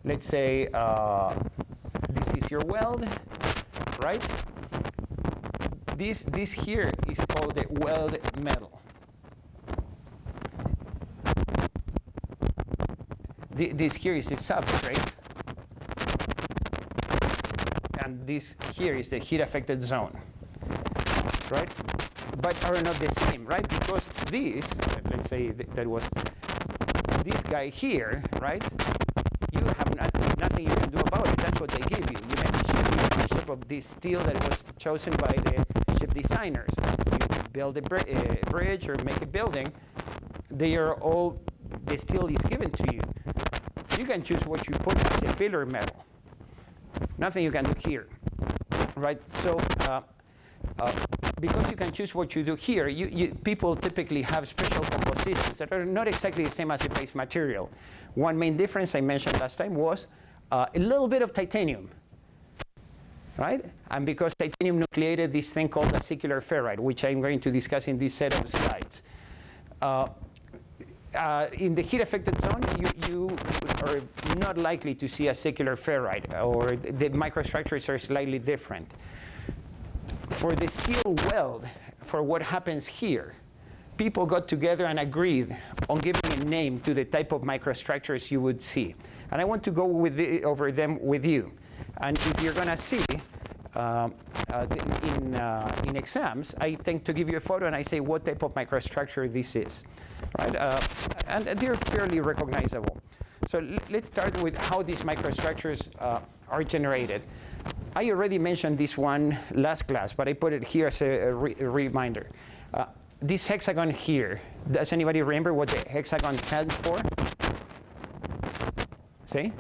let's say this is your weld, right? This here is called the weld metal. This here is the substrate, and this here is the heat affected zone, right? But are not the same, right? Because this, let's say that was this guy here, right? You have nothing you can do about it. That's what they give you. You make a shape of this steel that was chosen by the ship designers. You build a bridge or make a building. They are all, the steel is given to you. You can choose what you put as a filler metal. Nothing you can do here, right? So because you can choose what you do here, people typically have special compositions that are not exactly the same as the base material. One main difference I mentioned last time was a little bit of titanium, right? And because titanium nucleated this thing called acicular ferrite, which I'm going to discuss in this set of slides. In the heat-affected zone, you are not likely to see acicular ferrite, or the microstructures are slightly different. For the steel weld, for what happens here, people got together and agreed on giving a name to the type of microstructures you would see. And I want to go over them with you. And if you're going to see in exams, I tend to give you a photo and I say what type of microstructure this is, right? And they're fairly recognizable. So let's start with how these microstructures are generated. I already mentioned this one last class, but I put it here as a reminder. This hexagon here, does anybody remember what the hexagon stands for? Say?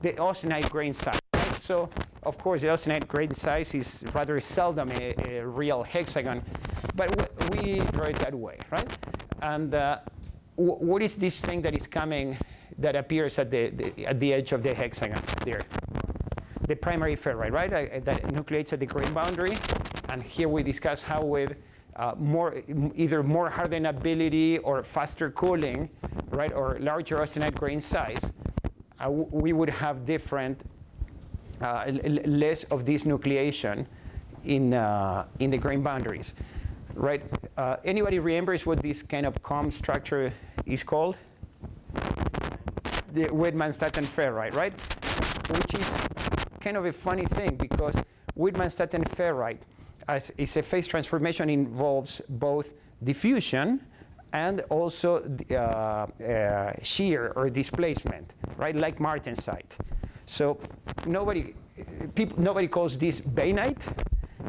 The austenite grain size. So, of course, the austenite grain size is rather seldom a real hexagon, but we draw it that way, right? And what is this thing that is coming that appears at the edge of the hexagon there? The primary ferrite, right? That nucleates at the grain boundary. And here we discuss how with either more hardenability or faster cooling, right, or larger austenite grain size, we would have different, less of this nucleation in the grain boundaries, right? Anybody remembers what this kind of comb structure is called? The Widmanstatten ferrite, right? Which is kind of a funny thing because Widmanstatten ferrite, as is a phase transformation, involves both diffusion and also shear or displacement, right? Like martensite. So nobody calls this bainite,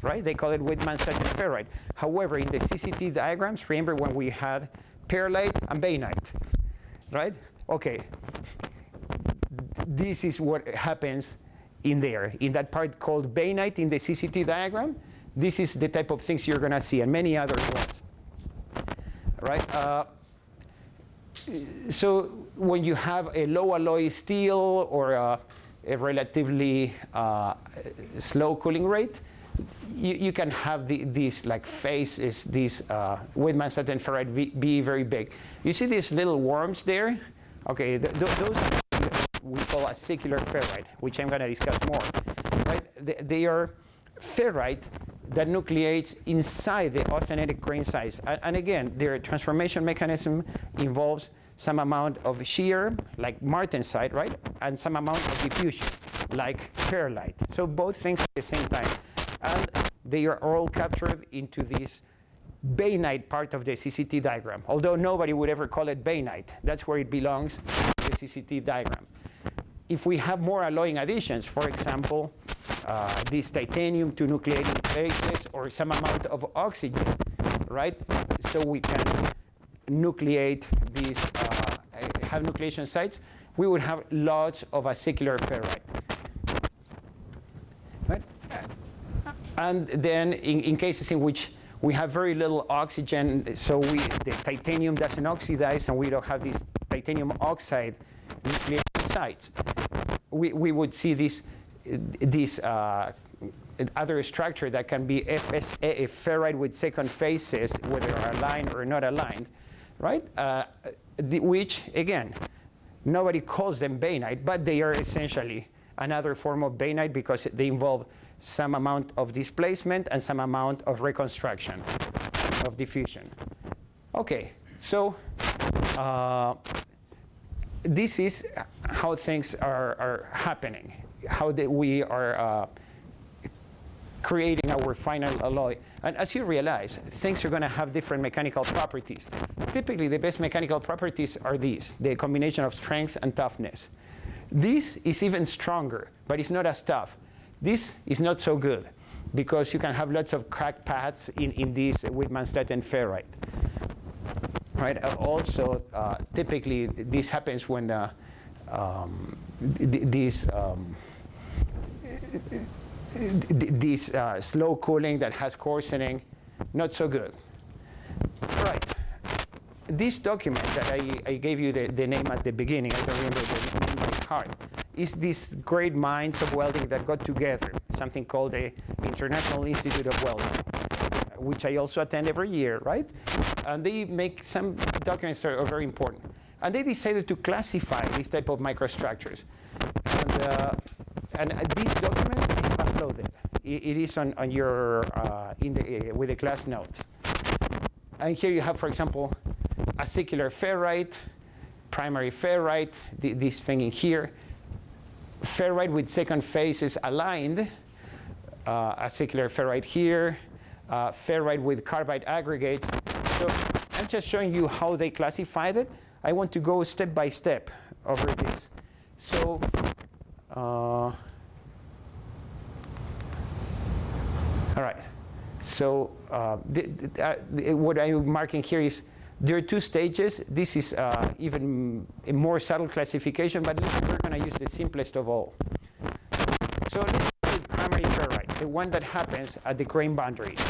right? They call it Widmanstatten ferrite. However, in the CCT diagrams, remember when we had perlite and bainite, right? Okay, this is what happens in there. In that part called bainite in the CCT diagram, this is the type of things you're going to see, and many other ones, right? So when you have a low alloy steel or a relatively slow cooling rate, you can have these like phases, these Widmanstatten ferrite be very big. You see these little worms there? Okay, those we call acicular ferrite, which I'm going to discuss more. Right? They are ferrite that nucleates inside the austenitic grain size. And again, their transformation mechanism involves some amount of shear, like martensite, right? And some amount of diffusion, like perlite. So both things at the same time. And they are all captured into this bainite part of the CCT diagram, although nobody would ever call it bainite. That's where it belongs in the CCT diagram. If we have more alloying additions, for example, this titanium to nucleating places or some amount of oxygen, right? So we can nucleate these, have nucleation sites, we would have lots of acicular ferrite, right? And then in cases in which we have very little oxygen, so the titanium doesn't oxidize and we don't have these titanium oxide nucleation sites, we would see this other structure that can be FSA, a ferrite with second phases, whether aligned or not aligned, right? Which, again, nobody calls them bainite, but they are essentially another form of bainite because they involve some amount of displacement and some amount of reconstruction, of diffusion. Okay, so this is how things are happening, how we are creating our final alloy. And as you realize, things are going to have different mechanical properties. Typically, the best mechanical properties are these, the combination of strength and toughness. This is even stronger, but it's not as tough. This is not so good because you can have lots of crack paths in this Wittmann-Staten ferrite. Right? Also, typically, this happens when this slow cooling that has coarsening, not so good. Right. This document that I gave you the name at the beginning, I don't remember the name by heart, is these great minds of welding that got together, something called the International Institute of Welding, which I also attend every year, right? And they make some documents that are very important. And they decided to classify this type of microstructures. And this document is uploaded. It is on your, with the class notes. And here you have, for example, acicular ferrite, primary ferrite, this thing in here. Ferrite with second phases aligned, acicular ferrite here, ferrite with carbide aggregates. So I'm just showing you how they classified it. I want to go step by step over this. So, all right. So what I'm marking here is there are two stages. This is even a more subtle classification, but we're going to use the simplest of all. So let's start with primary ferrite, the one that happens at the grain boundaries.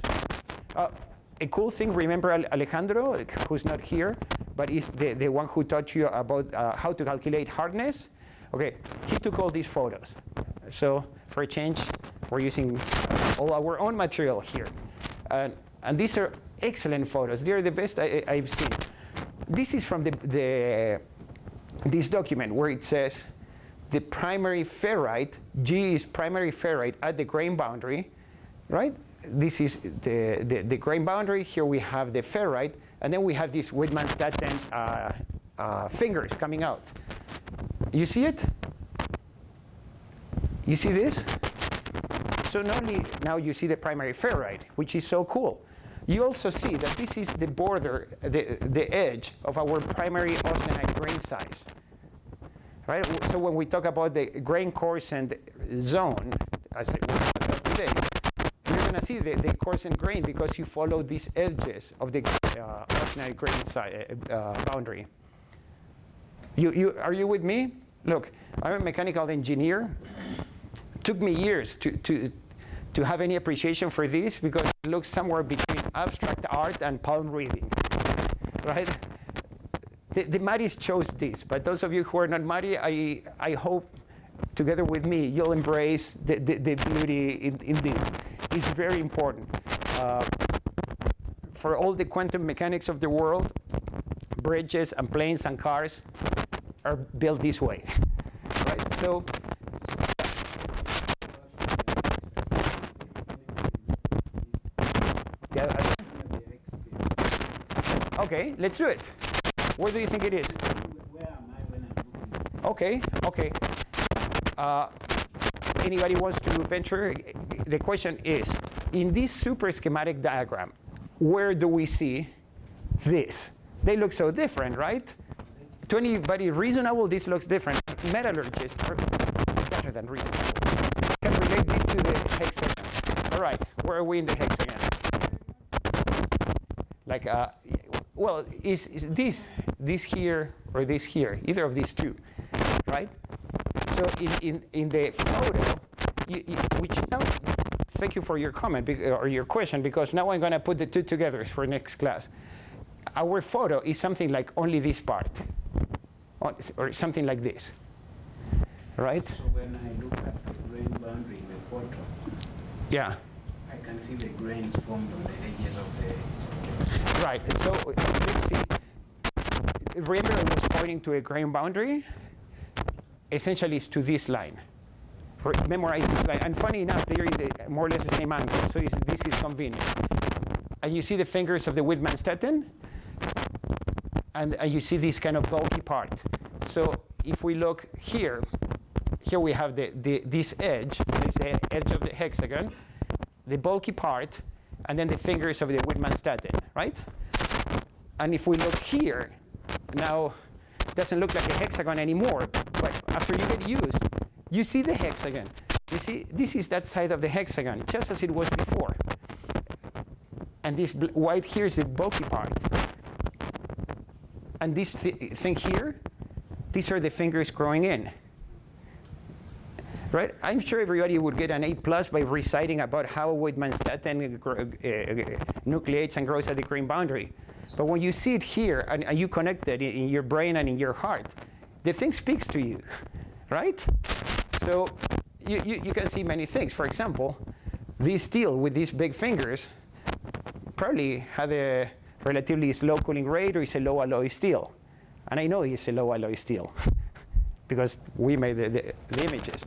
A cool thing, remember Alejandro, who's not here, but is the one who taught you about how to calculate hardness? Okay, he took all these photos. So for a change, we're using all our own material here. And these are excellent photos. They're the best I've seen. This is from this document where it says the primary ferrite, G is primary ferrite at the grain boundary, right? This is the grain boundary. Here we have the ferrite, and then we have these Wittmann-Staten fingers coming out. You see it? You see this? So not only now you see the primary ferrite, which is so cool, you also see that this is the border, the edge of our primary austenite grain size. Right? So when we talk about the grain coarsened zone, as I will today, you're going to see the coarsened grain because you follow these edges of the austenite grain boundary. Are you with me? Look, I'm a mechanical engineer. It took me years to have any appreciation for this because it looks somewhere between abstract art and palm reading, right? The Maris chose this, but those of you who are not Mari, I hope together with me you'll embrace the beauty in this. It's very important. For all the quantum mechanics of the world, bridges and planes and cars are built this way, right? So. Okay, let's do it. Where do you think it is? Where am I when I'm looking? Okay. Anybody wants to venture? The question is, in this super schematic diagram, where do we see this? They look so different, right? To anybody reasonable, this looks different. Metallurgists are better than reasonable. Can relate this to the hexagon. All right, where are we in the hexagon? Like, well, is this here or this here? Either of these two, right? So in the photo, which now, thank you for your comment or your question, because now I'm going to put the two together for next class. Our photo is something like only this part, or something like this, right? So when I look at the grain boundary in the photo, yeah, I can see the grains formed on the edges of the. Right. So let's see. remember I was pointing to a grain boundary? Essentially, it's to this line. Memorize this line. And funny enough, they're in more or less the same angle, so this is convenient. And you see the fingers of the Whitman-Stettin, and you see this kind of bulky part. So if we look here we have this edge, this edge of the hexagon, the bulky part, and then the fingers of the Whitman-Stettin, right? And if we look here, now it doesn't look like a hexagon anymore, but after you get used, you see the hexagon. You see, this is that side of the hexagon, just as it was before. And this white here is the bulky part. And this thing here, these are the fingers growing in. Right? I'm sure everybody would get an A+ by reciting about how Whitman-Stettin nucleates and grows at the grain boundary. But when you see it here, and you connect it in your brain and in your heart, the thing speaks to you, right? So you can see many things. For example, this steel with these big fingers probably had a relatively slow cooling rate, or is a low alloy steel. And I know it's a low alloy steel because we made the images,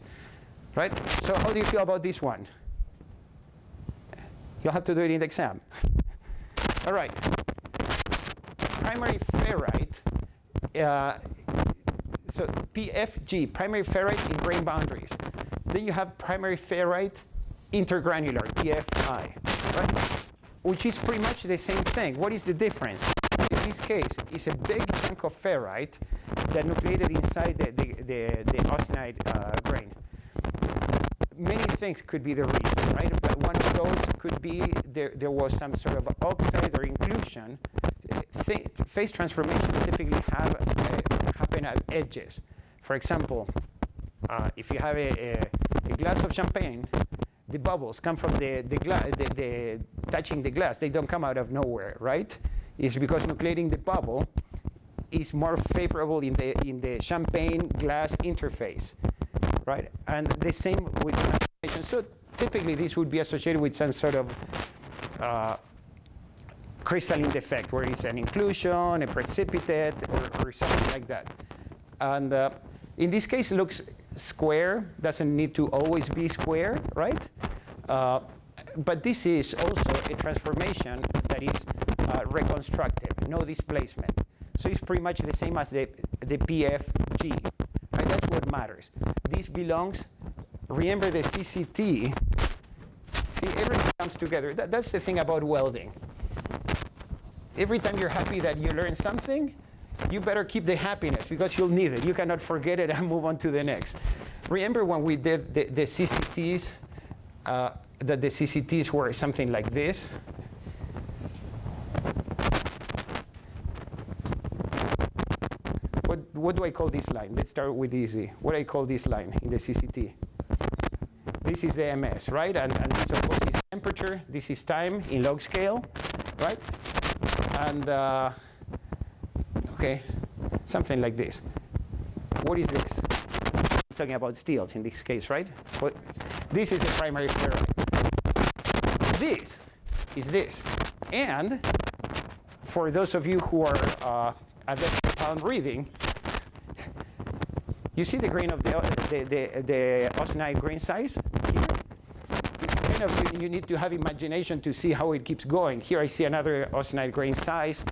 right? So how do you feel about this one? You'll have to do it in the exam. All right. Primary ferrite, so PFG, primary ferrite in grain boundaries. Then you have primary ferrite intergranular, PFI, right? Which is pretty much the same thing. What is the difference? In this case, it's a big chunk of ferrite that nucleated inside the austenite grain. Many things could be the reason, right? But one of those could be there was some sort of oxide or inclusion. Phase transformation typically happen at edges. For example, if you have a glass of champagne, the bubbles come from the touching the glass. They don't come out of nowhere, right? It's because nucleating the bubble is more favorable in the champagne glass interface, right? And the same with transformation. So typically, this would be associated with some sort of crystalline defect, where it's an inclusion, a precipitate, or something like that. And in this case, it looks square. Doesn't need to always be square, right? But this is also a transformation that is reconstructive, no displacement. So it's pretty much the same as the PFG, right? That's what matters. This belongs, remember the CCT. See, everything comes together. That's the thing about welding. Every time you're happy that you learned something, you better keep the happiness because you'll need it. You cannot forget it and move on to the next. Remember when we did the CCTs, that the CCTs were something like this? What do I call this line? Let's start with easy. What do I call this line in the CCT? This is the MS, right? And so this is temperature, this is time in log scale, right? And okay, something like this. What is this? I'm talking about steels in this case, right? But this is a primary ferrite. This is this. And for those of you who are at the pound reading, you see the grain of the austenite grain size here? Kind of, you need to have imagination to see how it keeps going. Here I see another austenite grain size.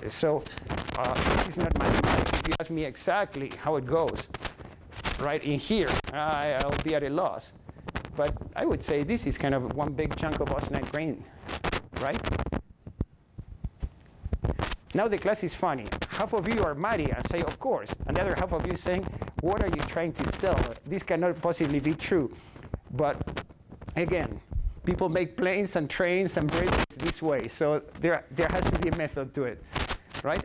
So this is not mathematics. If you ask me exactly how it goes, right in here, I'll be at a loss. But I would say this is kind of one big chunk of austenite grain, right? Now the class is funny. Half of you are mad and say, of course. And the other half of you saying, what are you trying to sell? This cannot possibly be true. But again, people make planes and trains and bridges this way. So there has to be a method to it, right?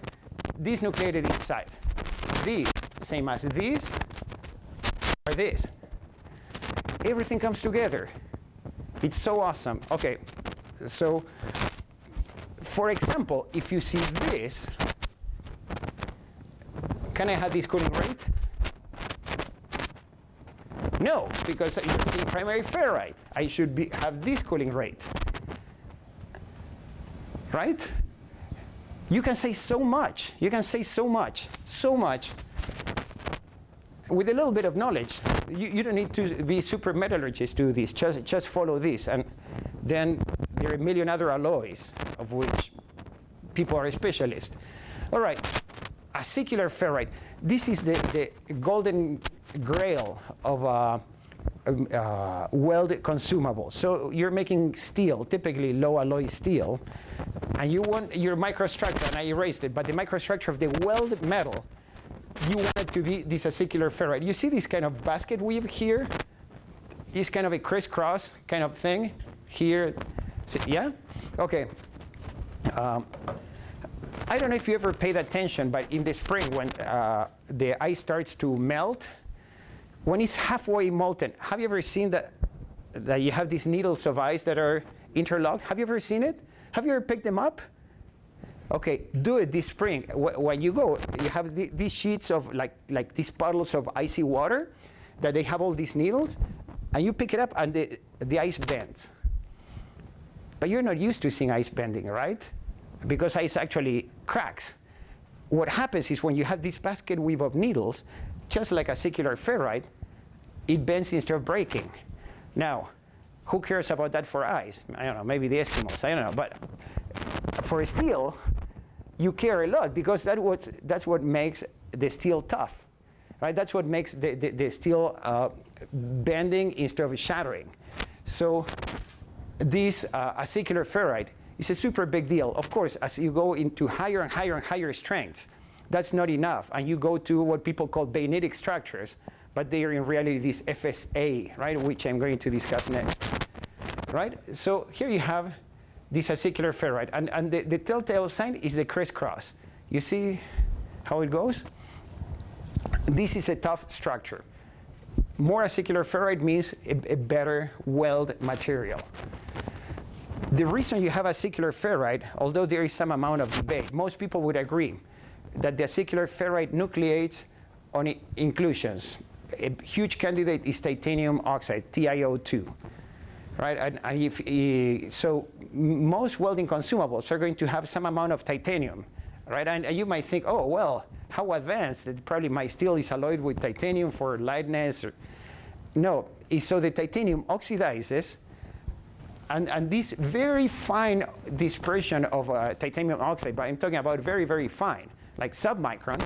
This nucleated inside. This, same as this, or this. Everything comes together. It's so awesome. Okay, so for example, if you see this, can I have this cooling rate? No, because you see primary ferrite. I should have this cooling rate, right? You can say so much. You can say so much, so much. With a little bit of knowledge, you don't need to be super metallurgist to do this. Just follow this, and then there are a million other alloys of which people are specialists. All right, acicular ferrite. This is the golden grail of weld consumables. So you're making steel, typically low alloy steel, and you want your microstructure, and I erased it, but the microstructure of the weld metal, you want it to be this acicular ferrite. You see this kind of basket weave here? This kind of a crisscross kind of thing here. See, yeah? Okay. I don't know if you ever paid attention, but in the spring when the ice starts to melt, when it's halfway molten, have you ever seen that you have these needles of ice that are interlocked? Have you ever seen it? Have you ever picked them up? Okay, do it this spring. When you go, you have these sheets of like these puddles of icy water that they have all these needles, and you pick it up and the ice bends. But you're not used to seeing ice bending, right? Because ice actually cracks. What happens is when you have this basket weave of needles, just like acicular ferrite, it bends instead of breaking. Now, who cares about that for ice? I don't know, maybe the Eskimos, I don't know. But for steel, you care a lot because that's what makes the steel tough, right? That's what makes the steel bending instead of shattering. So this acicular ferrite is a super big deal. Of course, as you go into higher and higher and higher strengths, that's not enough. And you go to what people call bayonetic structures, but they are in reality this FSA, right, which I'm going to discuss next, right? So here you have this acicular ferrite, and the telltale sign is the crisscross. You see how it goes? This is a tough structure. More acicular ferrite means a better weld material. The reason you have acicular ferrite, although there is some amount of debate, most people would agree that the acicular ferrite nucleates on inclusions. A huge candidate is titanium oxide, TiO2. Right? And so most welding consumables are going to have some amount of titanium. Right? And you might think, oh, well, how advanced? Probably my steel is alloyed with titanium for lightness. No, so the titanium oxidizes, and this very fine dispersion of titanium oxide, but I'm talking about very, very fine, like submicron,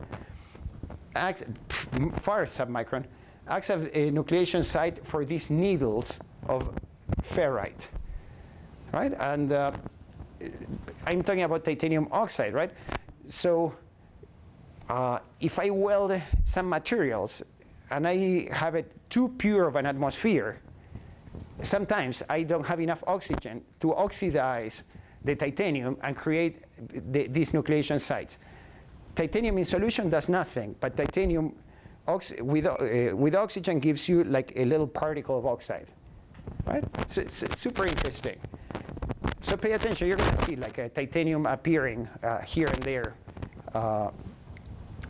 far submicron, acts as a nucleation site for these needles of ferrite, right? And I'm talking about titanium oxide, right? So if I weld some materials and I have it too pure of an atmosphere, sometimes I don't have enough oxygen to oxidize the titanium and create these nucleation sites. Titanium in solution does nothing, but titanium with oxygen gives you like a little particle of oxide, right? So it's super interesting. So pay attention. You're going to see like a titanium appearing here and there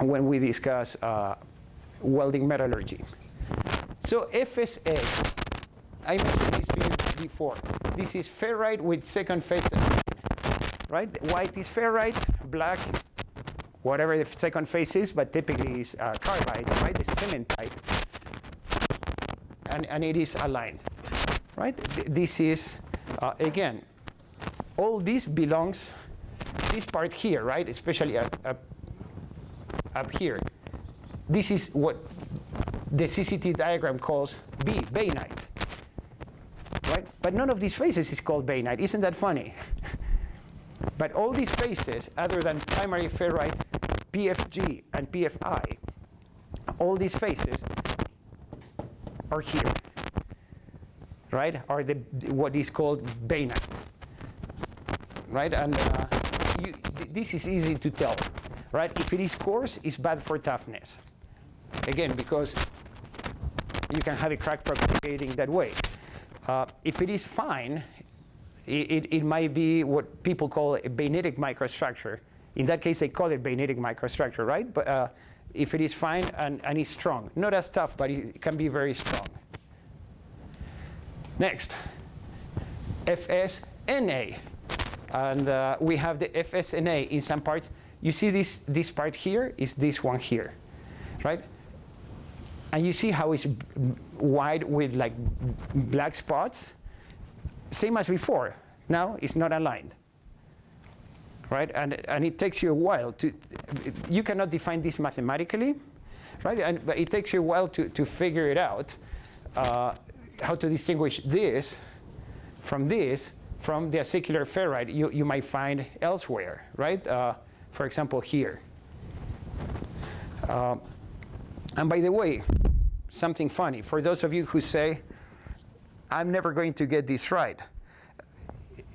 when we discuss welding metallurgy. So FSA, I mentioned this to you before. This is ferrite with second phase, right? White is ferrite, black, whatever the second phase is, but typically is carbide, right? The cementite, and it is aligned, right? This is, again, all this belongs, this part here, right? Especially up here. This is what the CCT diagram calls bainite, right? But none of these phases is called bainite. Isn't that funny? But all these phases, other than primary ferrite, PFG, and PFI, all these phases are here, right? Are what is called bainite, right? And this is easy to tell, right? If it is coarse, it's bad for toughness. Again, because you can have a crack propagating that way. If it is fine, it might be what people call a bayonetic microstructure. In that case, they call it bayonetic microstructure, right? But if it is fine and is strong, not as tough, but it can be very strong. Next, FSNA. And we have the FSNA in some parts. You see this part here is this one here, right? And you see how it's white with like black spots? Same as before. Now it's not aligned, right? And it takes you a while to, you cannot define this mathematically, right? But it takes you a while to figure it out, how to distinguish this from the acicular ferrite you might find elsewhere, right? For example, here. And by the way, something funny, for those of you who say, I'm never going to get this right,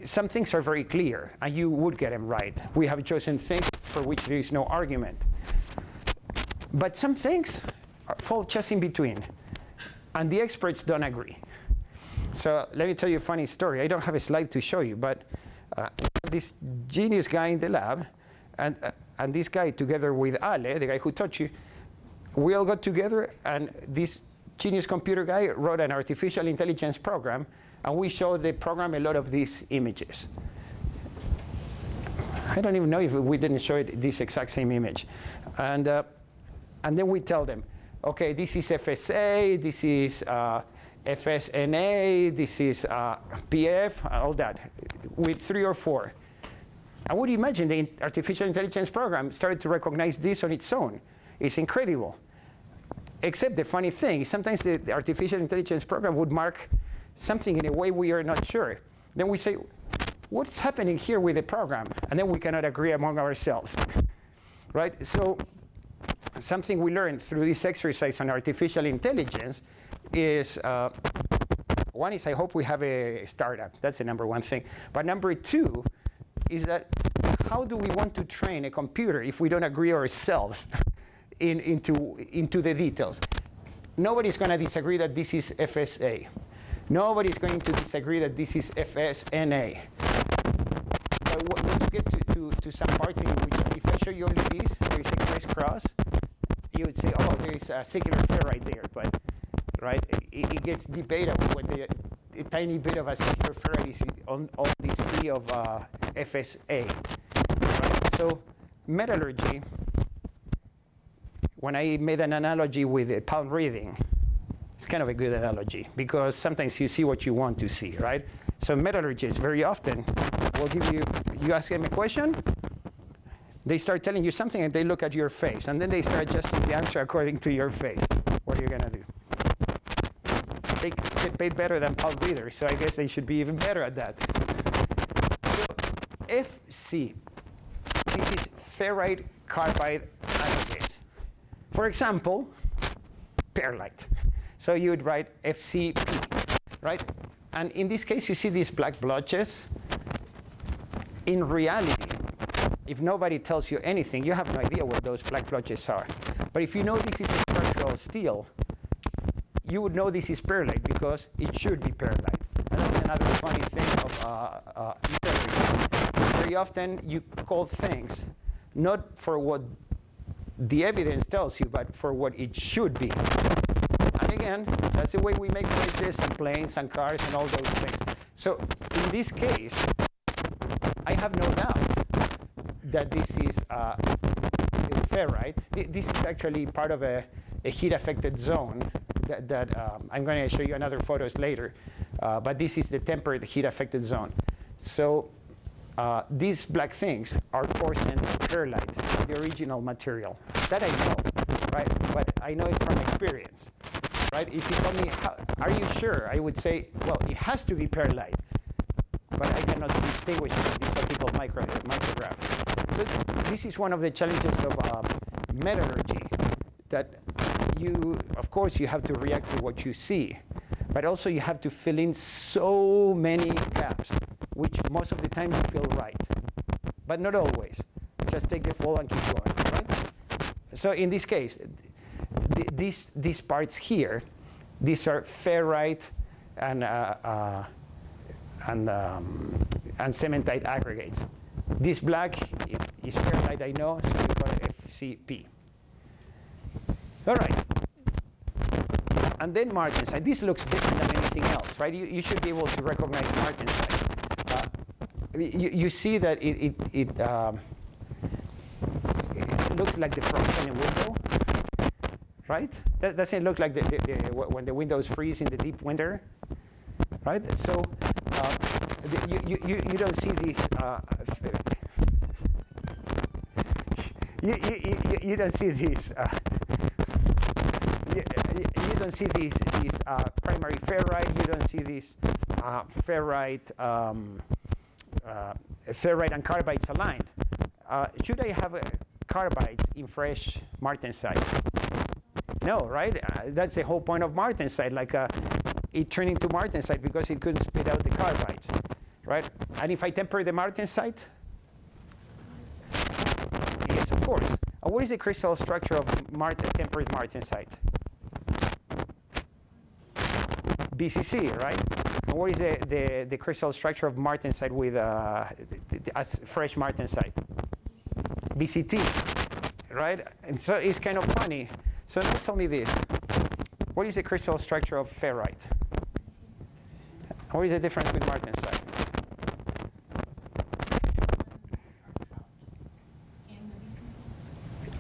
some things are very clear, and you would get them right. We have chosen things for which there is no argument. But some things fall just in between, and the experts don't agree. So let me tell you a funny story. I don't have a slide to show you, but this genius guy in the lab, and this guy together with Ale, the guy who taught you, we all got together, and this genius computer guy wrote an artificial intelligence program, and we showed the program a lot of these images. I don't even know if we didn't show it this exact same image. And then we tell them, okay, this is FSA, this is FSNA, this is PF, all that, with 3 or 4. I would imagine the artificial intelligence program started to recognize this on its own. It's incredible. Except the funny thing, sometimes the artificial intelligence program would mark something in a way we are not sure. Then we say, what's happening here with the program? And then we cannot agree among ourselves, right? So something we learned through this exercise on artificial intelligence is, one is I hope we have a startup. That's the number one thing. But number two is that how do we want to train a computer if we don't agree ourselves into the details? Nobody's going to disagree that this is FSA. Nobody's going to disagree that this is FSNA. But when you get to some parts in which, if I show you only this, there is a crisscross, you would say, oh, there is a secular ferrite there. But right, it gets debatable when a tiny bit of a secular ferrite is on the sea of FSA. Right? So metallurgy, when I made an analogy with palm reading, it's kind of a good analogy because sometimes you see what you want to see, right? So metallurgists very often will give you ask them a question, they start telling you something and they look at your face and then they start adjusting the answer according to your face. What are you gonna do? They get paid better than palm readers, so I guess they should be even better at that. So FC, this is ferrite carbide aggregates. For example, perlite. So you would write FCP, right? And in this case, you see these black blotches. In reality, if nobody tells you anything, you have no idea what those black blotches are. But if you know this is a structural steel, you would know this is perlite because it should be perlite. And that's another funny thing of metallurgy. Very often, you call things not for what the evidence tells you, but for what it should be. And again, that's the way we make bridges and planes and cars and all those things. So in this case, I have no doubt that this is ferrite. This is actually part of a heat-affected zone that I'm going to show you another photos later. But this is the tempered heat-affected zone. So these black things are porcelain perlite, the original material. That I know, right? But I know it from experience, right? If you tell me, are you sure? I would say, well, it has to be perlite. But I cannot distinguish it with this optical micrograph. So this is one of the challenges of metallurgy, that you, of course, you have to react to what you see, but also you have to fill in so many gaps, which most of the time you feel right, but not always. Just take the fall and keep going, right? So in this case, these parts here, these are ferrite and cementite aggregates. This black is ferrite, I know, so we call it FCP. All right. And then martensite. This looks different than anything else, right? You should be able to recognize martensite. you see that it looks like the frost on a window, right? That doesn't look like when the windows freeze in the deep winter, right? So you don't see these. You don't see these. You don't see these primary ferrite. You don't see these ferrite and carbides aligned. Should I have carbides in fresh martensite? No, right? That's the whole point of martensite. Like it turned into martensite because it couldn't spit out the carbides, right? And if I temper the martensite, yes, of course. What is the crystal structure of tempered martensite? BCC, right? And what is the crystal structure of martensite with fresh martensite? BCT, right? And so it's kind of funny. So now tell me this. What is the crystal structure of ferrite? What is the difference with martensite?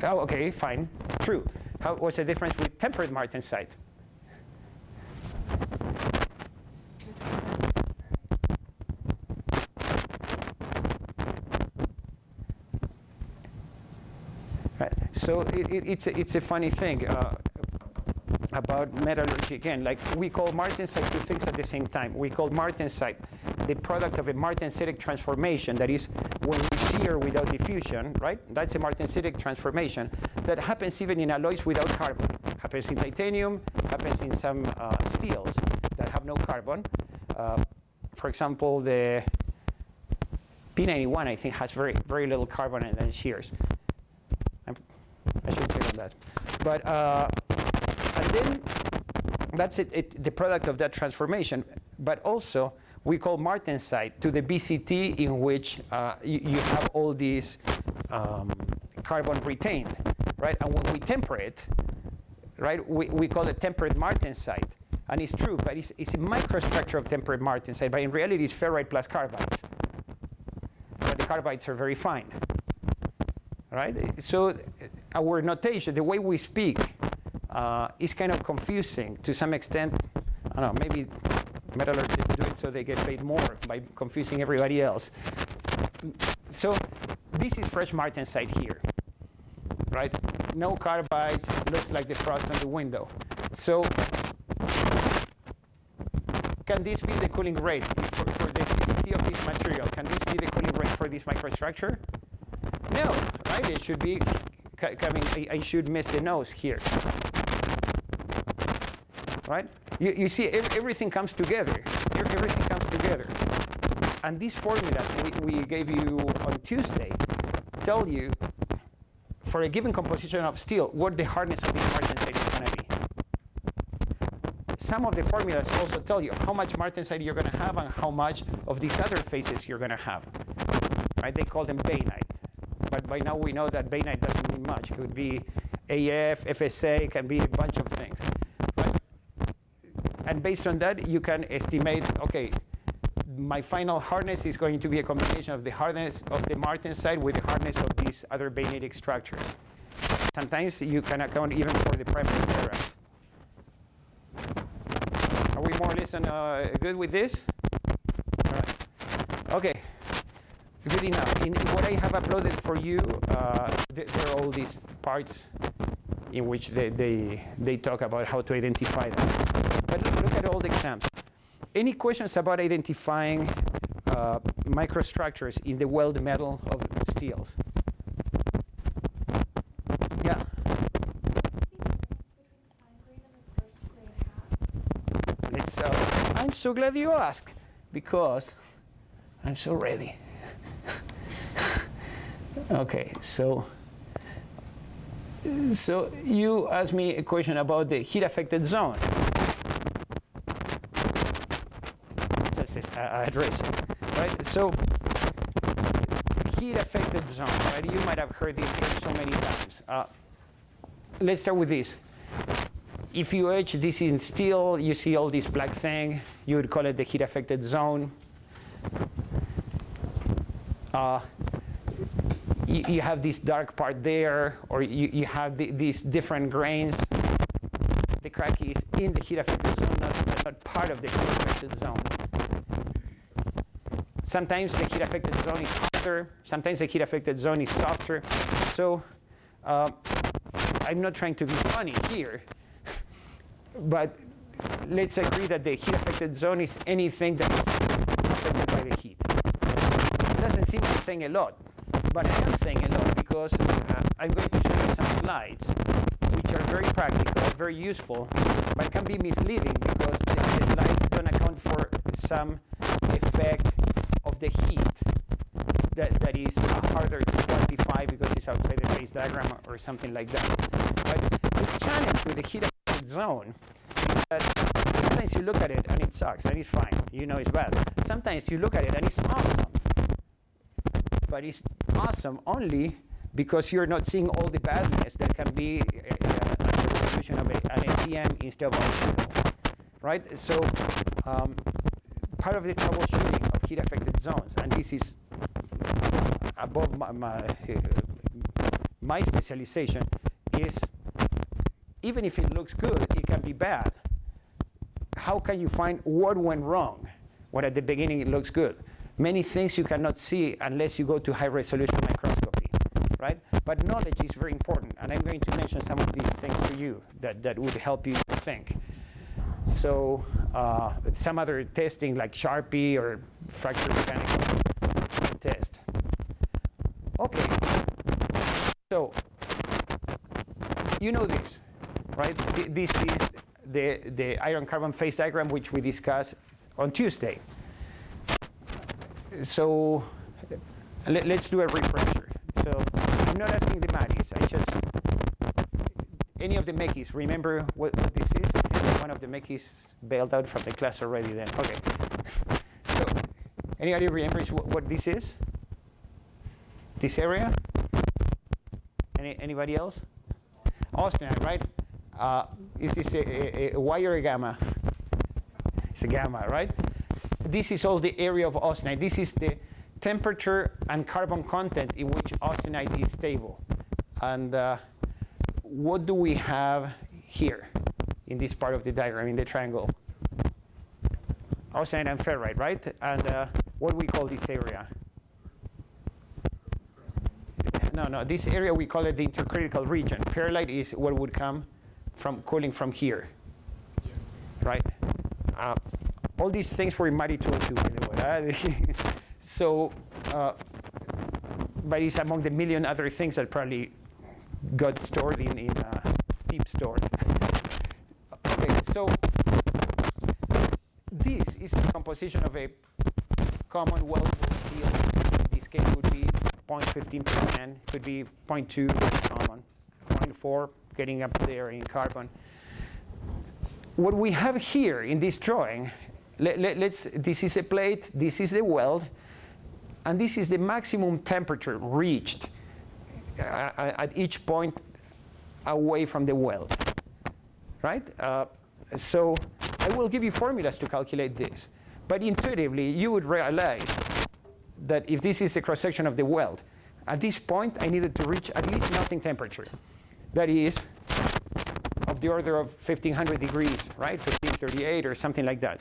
Oh, okay, fine. True. What's the difference with tempered martensite? Right. So it's a funny thing about metallurgy again. Like we call martensite two things at the same time. We call martensite the product of a martensitic transformation. That is, when we shear without diffusion, right? That's a martensitic transformation that happens even in alloys without carbon. Happens in titanium, happens in some steels that have no carbon. For example, the P91, I think, has very little carbon and then shears. I should check on that. But and then that's the product of that transformation. But also, we call martensite to the BCT in which you have all these carbon retained, right? And when we temper it, right, we call it tempered martensite. And it's true, but it's a microstructure of tempered martensite. But in reality, it's ferrite plus carbides. But the carbides are very fine, right? So our notation, the way we speak, is kind of confusing to some extent. I don't know, maybe metallurgists do it so they get paid more by confusing everybody else. So this is fresh martensite here, right? No carbides, looks like the frost on the window. So can this be the cooling rate for the CCT of this material? Can this be the cooling rate for this microstructure? No, right? It should be coming, I should miss the nose here, right? You see, everything comes together. Everything comes together. And these formulas we gave you on Tuesday tell you, for a given composition of steel, what the hardness of this martensite is going to be. Some of the formulas also tell you how much martensite you're going to have and how much of these other phases you're going to have. Right? They call them bainite. But by now we know that bainite doesn't mean much. It could be AF, FSA, it can be a bunch of things. And based on that, you can estimate, okay, my final hardness is going to be a combination of the hardness of the martensite with the hardness of these other bainitic structures. Sometimes you can account even for the primary ferrite. Are we more or less good with this? All right. Okay. Good enough. In what I have uploaded for you, there are all these parts in which they talk about how to identify them. But look at all the exams. Any questions about identifying microstructures in the weld metal of steels? Yeah? I'm so glad you asked, because I'm so ready. Okay, so you asked me a question about the heat-affected zone. Address, right? So heat-affected zone, right? You might have heard this term so many times. Let's start with this. If you etch this in steel, you see all this black thing. You would call it the heat-affected zone. you have this dark part there, or you have these different grains. The crack is in the heat affected zone, not part of the heat affected zone. Sometimes the heat affected zone is harder, sometimes the heat affected zone is softer. So I'm not trying to be funny here, but let's agree that the heat affected zone is anything that is affected by the heat. It doesn't seem I'm saying a lot, but I am saying a lot because I'm going to show you some slides which are very practical, very useful, but can be misleading because the slides don't account for some effect of the heat that is harder to quantify because it's outside the phase diagram or something like that. But the challenge with the heat affected zone is that sometimes you look at it and it sucks and it's fine, you know it's bad. Sometimes you look at it and it's awesome. But it's awesome only because you're not seeing all the badness that can be a resolution of an SEM instead of optical, right? So part of the troubleshooting of heat-affected zones, and this is above my specialization, is even if it looks good, it can be bad. How can you find what went wrong when at the beginning it looks good? Many things you cannot see unless you go to high-resolution microscopy, right? But knowledge is very important, and I'm going to mention some of these things to you that would help you think. So some other testing like Sharpie or fracture mechanical test. Okay, so you know this, right? This is the iron-carbon phase diagram which we discussed on Tuesday. So let's do a refresher. So I'm not asking the Matties. I just, any of the Mekis, remember what this is? I think that one of the Mekis bailed out from the class already then. Okay. So anybody remembers what this is? This area? Anybody else? Austenite, right? Is this a Y or a gamma? It's a gamma, right? This is all the area of austenite. This is the temperature and carbon content in which austenite is stable. And what do we have here in this part of the diagram, in the triangle? Austenite and ferrite, right? And what do we call this area? No, this area we call it the intercritical region. Perlite is what would come from cooling from here, right? All these things were in Matty 202, by the way. So, but it's among the million other things that probably got stored in deep store. Okay, so this is the composition of a common weldable steel. In this case, would be 0.15%, could be 0.2 common, 0.4 getting up there in carbon. What we have here in this drawing, this is a plate, this is the weld, and this is the maximum temperature reached at each point away from the weld, right? So I will give you formulas to calculate this, but intuitively you would realize that if this is a cross-section of the weld, at this point I needed to reach at least melting temperature. That is of the order of 1500 degrees, right? 1538 or something like that.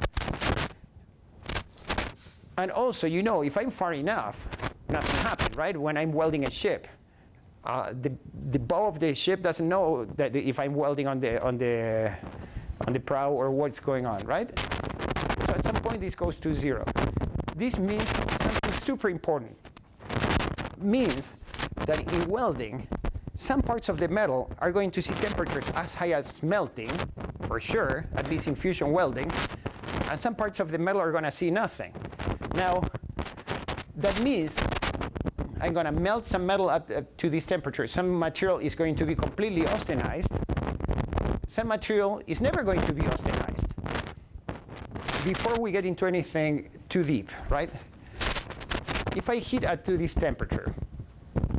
And also, you know, if I'm far enough, nothing happens, right? When I'm welding a ship, the bow of the ship doesn't know that if I'm welding on the prow or what's going on, right? So at some point this goes to 0. This means something super important. It means that in welding, some parts of the metal are going to see temperatures as high as melting, for sure, at least in fusion welding, and some parts of the metal are going to see nothing. Now, that means I'm going to melt some metal up to this temperature. Some material is going to be completely austenized. Some material is never going to be austenized. Before we get into anything too deep, right? If I heat up to this temperature,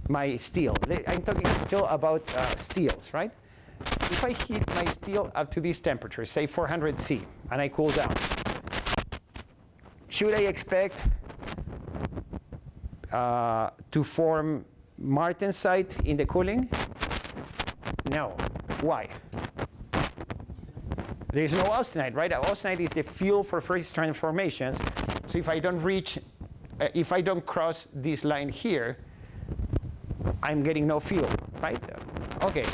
my steel, I'm talking still about steels, right? If I heat my steel up to this temperature, say 400 C, and I cool down, should I expect to form martensite in the cooling? No. Why? There is no austenite, right? Austenite is the fuel for phase transformations. So if I don't reach, if I don't cross this line here, I'm getting no fuel, right? Okay.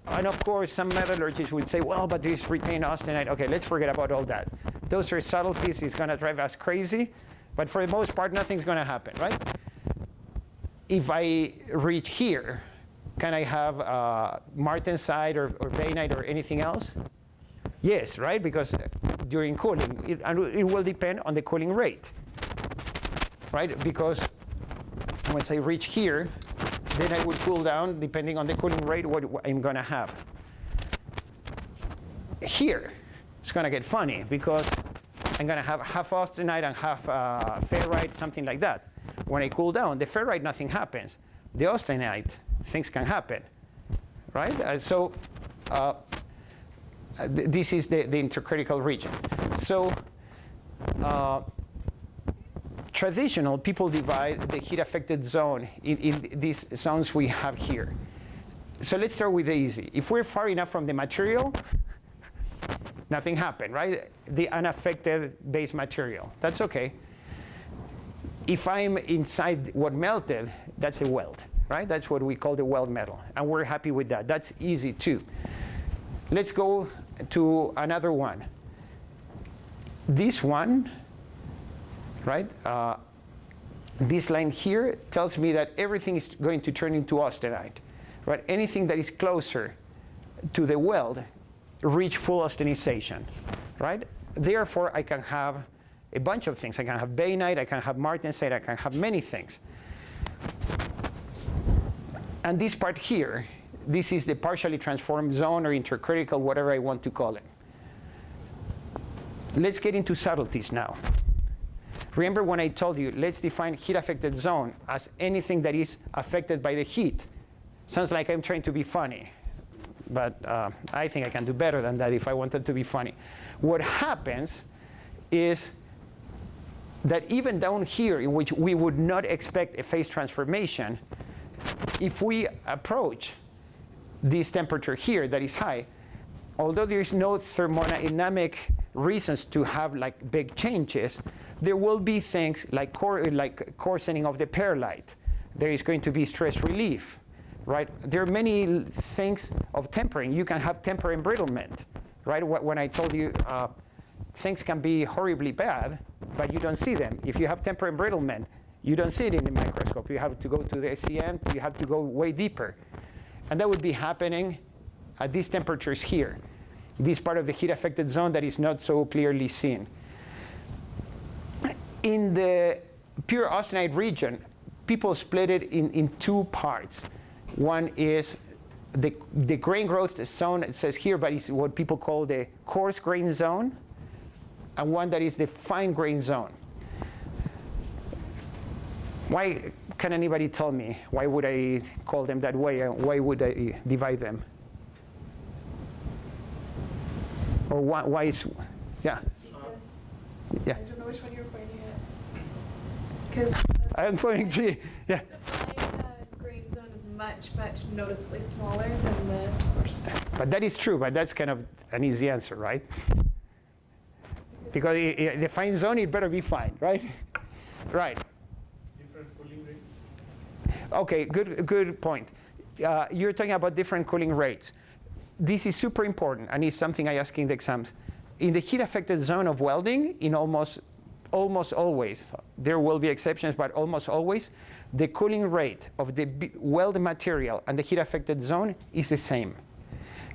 And of course, some metallurgists would say, well, but this retained austenite. Okay, let's forget about all that. Those are subtleties. It's going to drive us crazy. But for the most part, nothing's going to happen, right? If I reach here, can I have martensite or bainite or anything else? Yes, right? Because during cooling, it will depend on the cooling rate, right? Because once I reach here, then I would cool down depending on the cooling rate what I'm going to have. Here, it's going to get funny because I'm going to have half austenite and half ferrite, something like that. When I cool down, the ferrite, nothing happens. The austenite, things can happen, right? This is the intercritical region. So traditional, people divide the heat-affected zone in these zones we have here. So let's start with the easy. If we're far enough from the material, nothing happened, right? The unaffected base material, that's okay. If I'm inside what melted, that's a weld, right? That's what we call the weld metal, and we're happy with that. That's easy too. Let's go to another one. This one, right? This line here tells me that everything is going to turn into austenite, right? Anything that is closer to the weld reach full austenization, right? Therefore, I can have a bunch of things. I can have bainite, I can have martensite, I can have many things. And this part here, this is the partially transformed zone or intercritical, whatever I want to call it. Let's get into subtleties now. Remember when I told you, let's define heat-affected zone as anything that is affected by the heat. Sounds like I'm trying to be funny, but I think I can do better than that if I wanted to be funny. What happens is that even down here, in which we would not expect a phase transformation, if we approach this temperature here that is high, although there is no thermodynamic reasons to have like big changes, there will be things like coarsening of the perlite. There is going to be stress relief, right? There are many things of tempering. You can have temper embrittlement, right? When I told you things can be horribly bad, but you don't see them. If you have temper embrittlement, you don't see it in the microscope. You have to go to the SEM, you have to go way deeper. And that would be happening at these temperatures here, this part of the heat-affected zone that is not so clearly seen. In the pure austenite region, people split it in two parts. One is the grain growth zone, it says here, but it's what people call the coarse grain zone, and one that is the fine grain zone. Why can anybody tell me? Why would I call them that way? Why would I divide them? Or why is, yeah? Because Yeah. I don't know which one you're pointing at. Because I'm pointing to, yeah. the fine grain zone is much, much noticeably smaller than the coarse. But that is true, but that's kind of an easy answer, right? Because the fine zone, it better be fine, right? Right. Different cooling rates? Okay, good point. You're talking about different cooling rates. This is super important, and it's something I ask in the exams. In the heat-affected zone of welding, in almost always, there will be exceptions, but almost always, the cooling rate of the weld material and the heat-affected zone is the same.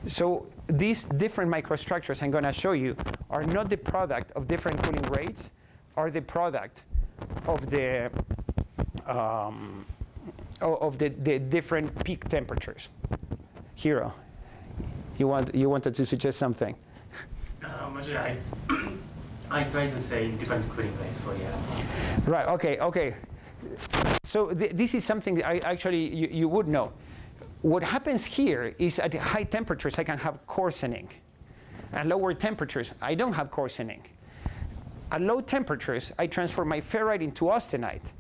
So these different microstructures I'm going to show you are not the product of different cooling rates, are the product of the different peak temperatures. Hiro, you wanted to suggest something? Actually, I try to say different cooling rates, so yeah. Right, okay. So this is something that I actually, you would know. What happens here is at high temperatures, I can have coarsening. At lower temperatures, I don't have coarsening. At low temperatures, I transform my ferrite into austenite.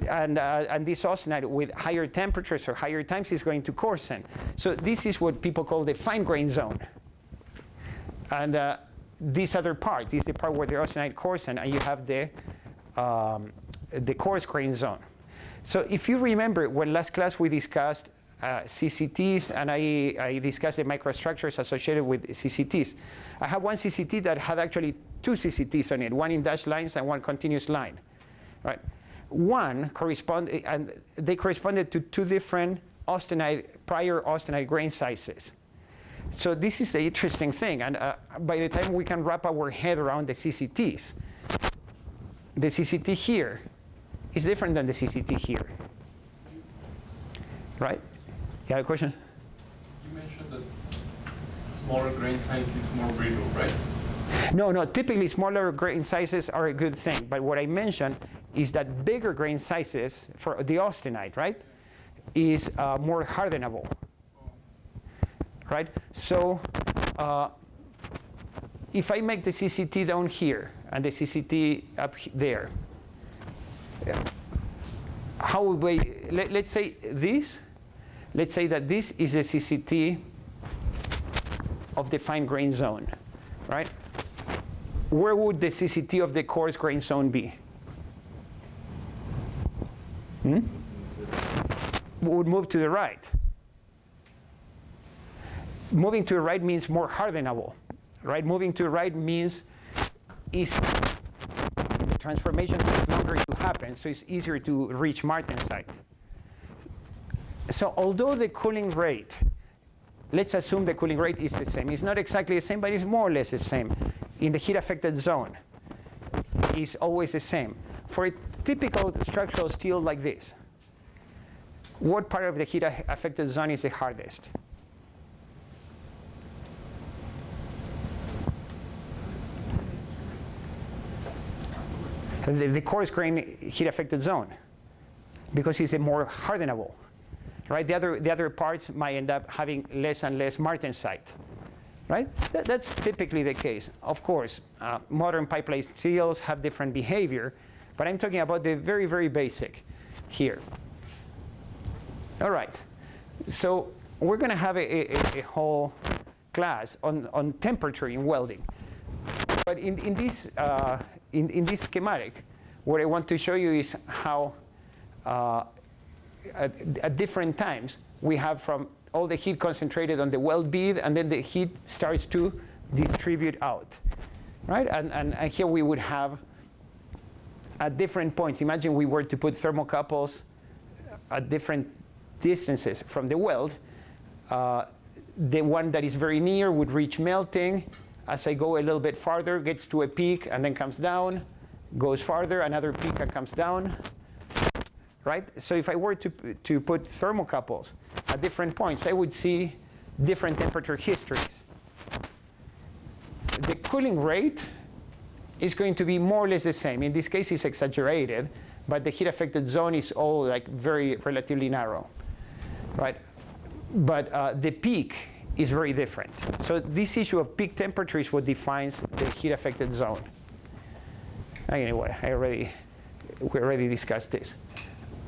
and this austenite with higher temperatures or higher times is going to coarsen. So this is what people call the fine-grained zone. And this other part is the part where the austenite coarsen, and you have the coarse-grained zone. So if you remember, when last class we discussed CCTs, and I discussed the microstructures associated with CCTs. I have one CCT that had actually two CCTs on it, one in dashed lines and one continuous line, right? One corresponded, and they corresponded to two different prior austenite grain sizes. So this is the interesting thing, and by the time we can wrap our head around the CCTs, the CCT here is different than the CCT here, right? You have a question? You mentioned that smaller grain size is more brittle, right? No, typically smaller grain sizes are a good thing, but what I mentioned is that bigger grain sizes for the austenite, right, is more hardenable, right? So if I make the CCT down here and the CCT up there, how would we, let's say this, let's say that this is a CCT of the fine grain zone, right? Where would the CCT of the coarse grain zone be? Would move to the right. Moving to the right means more hardenable, right? Moving to the right means the transformation takes longer to happen, so it's easier to reach martensite. So although the cooling rate, let's assume the cooling rate is the same. It's not exactly the same, but it's more or less the same. In the heat-affected zone, is always the same. For a typical structural steel like this, what part of the heat-affected zone is the hardest? The coarse grain heat-affected zone, because it's a more hardenable, right? The other parts might end up having less and less martensite, right? That's typically the case. Of course, modern pipeline steels have different behavior, but I'm talking about the very, very basic here. All right, so we're going to have a whole class on temperature in welding. But in this schematic, what I want to show you is how at different times we have from all the heat concentrated on the weld bead, and then the heat starts to distribute out, right? And here we would have at different points. Imagine we were to put thermocouples at different distances from the weld. The one that is very near would reach melting. As I go a little bit farther, gets to a peak and then comes down, goes farther, another peak and comes down, right? So if I were to put thermocouples at different points, I would see different temperature histories. The cooling rate is going to be more or less the same. In this case, it's exaggerated, but the heat-affected zone is all like very relatively narrow, right? But the peak is very different. So this issue of peak temperature is what defines the heat-affected zone. Anyway, we already discussed this.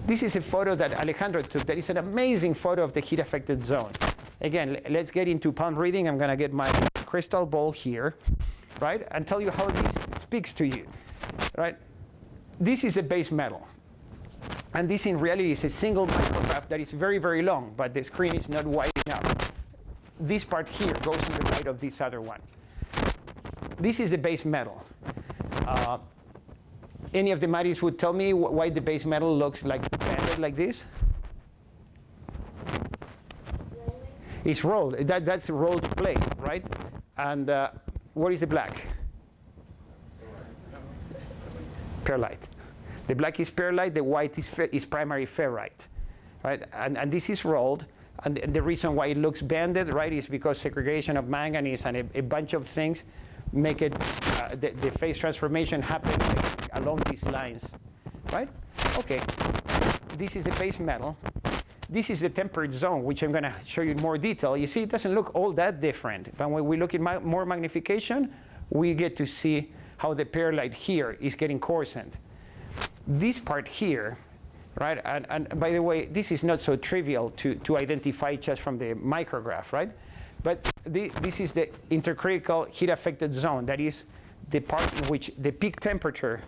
This is a photo that Alejandro took. That is an amazing photo of the heat-affected zone. Again, let's get into palm reading. I'm going to get my crystal ball here, right, and tell you how this speaks to you, right? This is a base metal. And this, in reality, is a single micrograph that is very, very long, but the screen is not wide enough. This part here goes to the right of this other one. This is a base metal. Any of the Matties would tell me why the base metal looks like banded like this? Rolling. It's rolled. That's a rolled plate, right? And what is the black? Perlite. The black is perlite. The white is primary ferrite, right? And this is rolled. And the reason why it looks banded, right, is because segregation of manganese and a bunch of things make it, the phase transformation happen along these lines, right? Okay, this is the base metal. This is the tempered zone, which I'm going to show you in more detail. You see, it doesn't look all that different. But when we look at more magnification, we get to see how the perlite here is getting coarsened. This part here right? And by the way, this is not so trivial to identify just from the micrograph, right? But this is the intercritical heat-affected zone. That is the part in which the peak temperature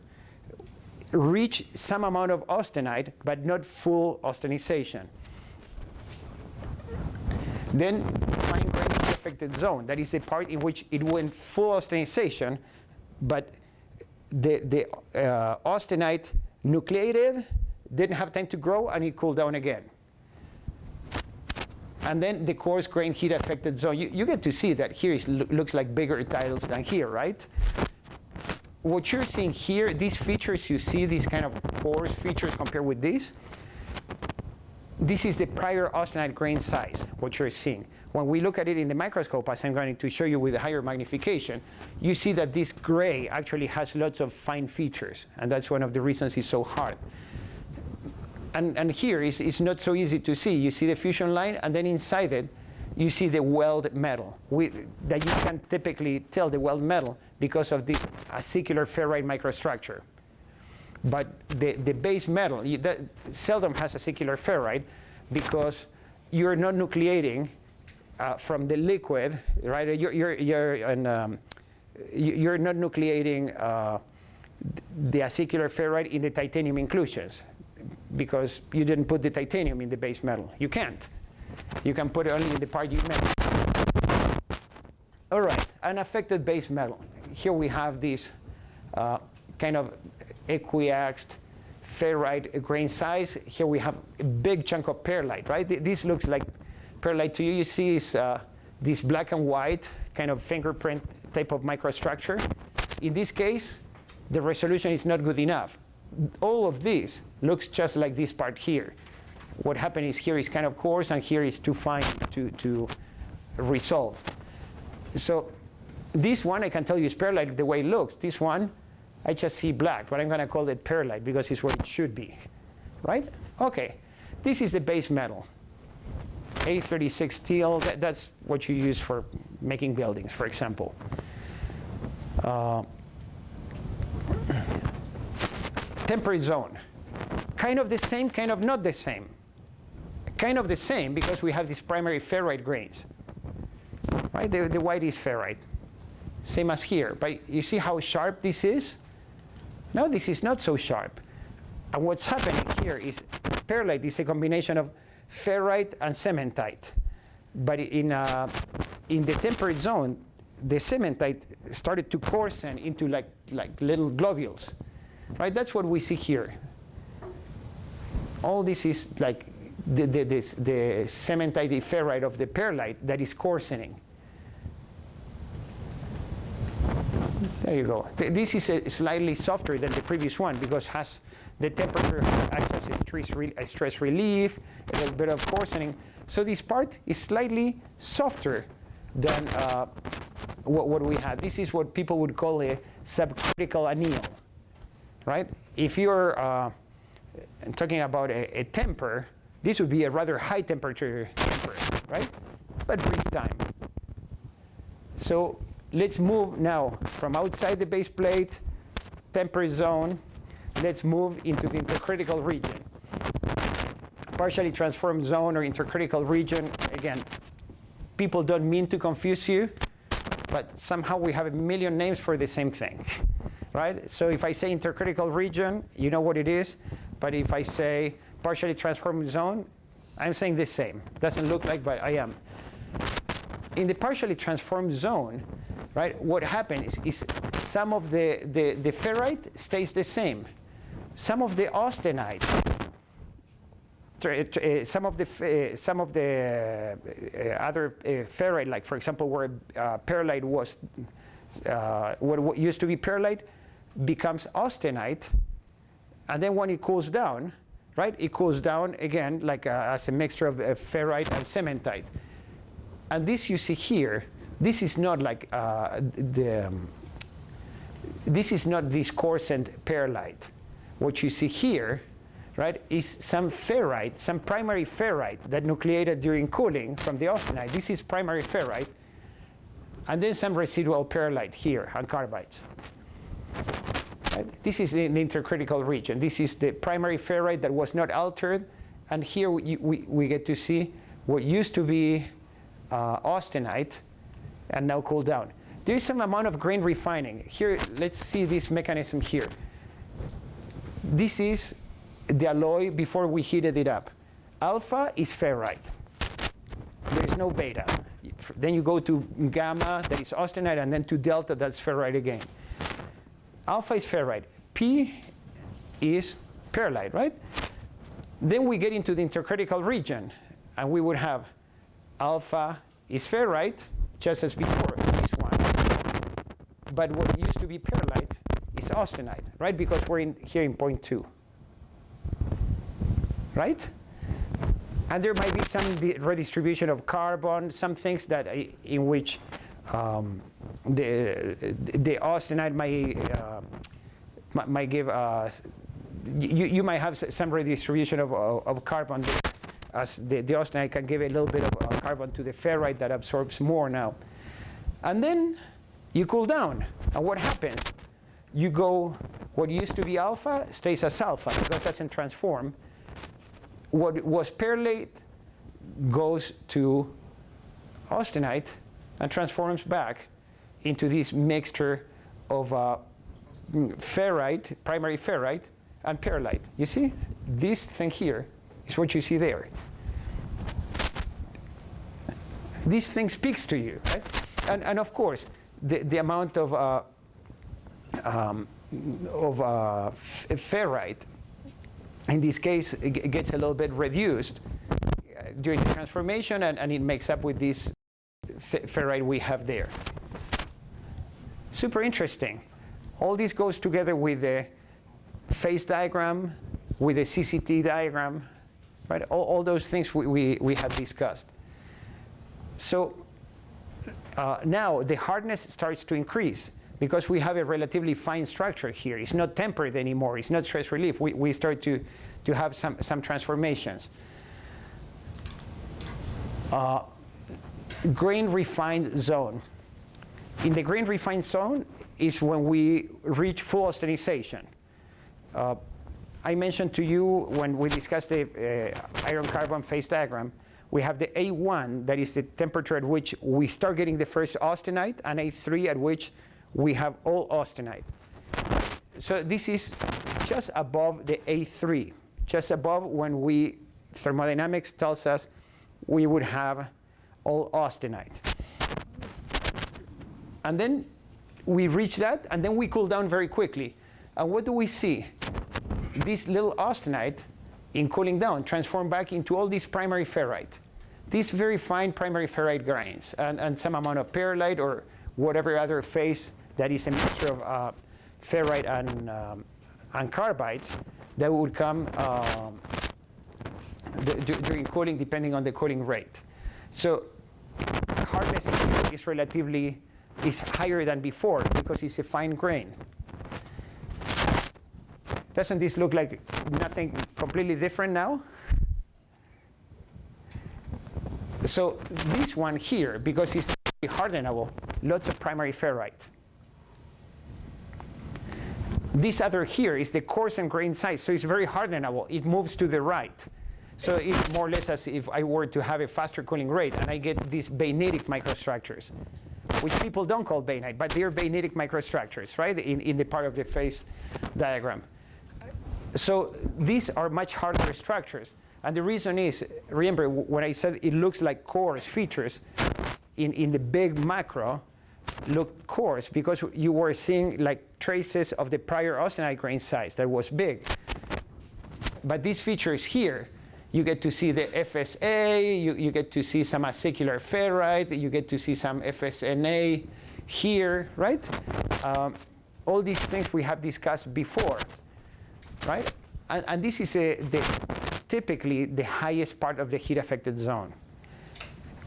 reach some amount of austenite, but not full austenization. Then fine-grained heat-affected zone. That is the part in which it went full austenization, but the austenite nucleated, didn't have time to grow, and it cooled down again. And then the coarse-grained heat-affected zone. You get to see that here looks like bigger tiles than here, right? What you're seeing here, these features, you see these kind of coarse features compared with this. This is the prior austenite grain size, what you're seeing. When we look at it in the microscope, as I'm going to show you with a higher magnification, you see that this gray actually has lots of fine features, and that's one of the reasons it's so hard. And here it's not so easy to see. You see the fusion line, and then inside it, you see the weld metal. That you can typically tell the weld metal because of this acicular ferrite microstructure. But the base metal, that seldom has acicular ferrite because you're not nucleating from the liquid, right? You're not nucleating the acicular ferrite in the titanium inclusions because you didn't put the titanium in the base metal. You can't. You can put it only in the part you made. All right, unaffected base metal. Here we have this kind of equiaxed ferrite grain size. Here we have a big chunk of perlite, right? This looks like perlite to you. You see this black and white kind of fingerprint type of microstructure. In this case, the resolution is not good enough. All of this looks just like this part here. What happened is here is kind of coarse, and here is too fine to resolve. So this one, I can tell you, is perlite the way it looks. This one, I just see black, but I'm going to call it perlite because it's what it should be, right? OK, this is the base metal. A36 steel, that's what you use for making buildings, for example. Temperate zone. Kind of the same, kind of not the same. Kind of the same because we have these primary ferrite grains. Right? The white is ferrite. Same as here. But you see how sharp this is? No, this is not so sharp. And what's happening here is perlite is a combination of ferrite and cementite. But in the temperate zone, the cementite started to coarsen into like little globules. Right? That's what we see here. All this is like the cementite ferrite of the perlite that is coarsening. There you go. This is slightly softer than the previous one because has the temperature acts as a stress relief, a little bit of coarsening. So this part is slightly softer than what we had. This is what people would call a subcritical anneal. Right? If you're talking about a temper, this would be a rather high temperature temper, right? But brief time. So let's move now from outside the base plate, temperate zone. Let's move into the intercritical region. Partially transformed zone or intercritical region. Again, people don't mean to confuse you, but somehow we have a million names for the same thing. Right? So if I say intercritical region, you know what it is. But if I say partially transformed zone, I'm saying the same. Doesn't look like, but I am. In the partially transformed zone, right, what happens is some of the ferrite stays the same. Some of the austenite, some of the other ferrite, like for example, where perlite was, what used to be perlite, becomes austenite, and then when it cools down, right, it cools down again like as a mixture of ferrite and cementite. And this you see here, this is not like this is not this coarsened perlite. What you see here, right, is some ferrite, some primary ferrite that nucleated during cooling from the austenite. This is primary ferrite, and then some residual perlite here and carbides. Right? This is in the intercritical region. This is the primary ferrite that was not altered. And here we get to see what used to be austenite and now cooled down. There is some amount of grain refining. Here, let's see this mechanism here. This is the alloy before we heated it up. Alpha is ferrite. There is no beta. Then you go to gamma, that is austenite, and then to delta, that's ferrite again. Alpha is ferrite. P is perlite, right? Then we get into the intercritical region, and we would have alpha is ferrite, just as before, this one. But what used to be perlite is austenite, right? Because we're here in point 2, right? And there might be some redistribution of carbon, some things that in which the austenite might give you might have some redistribution of carbon, as the austenite can give a little bit of carbon to the ferrite that absorbs more now. And then you cool down, and what happens? You go, what used to be alpha stays as alpha because it doesn't transform. What was perlite goes to austenite and transforms back into this mixture of ferrite, primary ferrite, and perlite. You see? This thing here is what you see there. This thing speaks to you, right? And of course, the amount of ferrite, in this case, it gets a little bit reduced during the transformation, and it makes up with this ferrite we have there. Super interesting. All this goes together with the phase diagram, with the CCT diagram, right? All those things we have discussed. So now the hardness starts to increase because we have a relatively fine structure here. It's not tempered anymore. It's not stress relief. We start to have some transformations. Grain refined zone. In the grain refined zone is when we reach full austenization. I mentioned to you when we discussed the iron-carbon phase diagram, we have the A1, that is the temperature at which we start getting the first austenite, and A3 at which we have all austenite. So this is just above the A3, just above when thermodynamics tells us we would have all austenite. And then we reach that, and then we cool down very quickly. And what do we see? This little austenite, in cooling down, transform back into all these primary ferrite. These very fine primary ferrite grains, and some amount of perlite or whatever other phase that is a mixture of ferrite and carbides that would come during cooling, depending on the cooling rate. So hardness here is higher than before because it's a fine grain. Doesn't this look like nothing completely different now? So this one here, because it's hardenable, lots of primary ferrite. This other here is the coarse and grain size, so it's very hardenable. It moves to the right. So it's more or less as if I were to have a faster cooling rate, and I get these bainitic microstructures, which people don't call bainite, but they're bainitic microstructures, right, in the part of the phase diagram. So these are much harder structures. And the reason is, remember when I said it looks like coarse features, in the big macro, looked coarse because you were seeing like traces of the prior austenite grain size that was big. But these features here, you get to see the FSA, you get to see some acicular ferrite, you get to see some FSNA here, right? All these things we have discussed before, right? And this is typically the highest part of the heat-affected zone.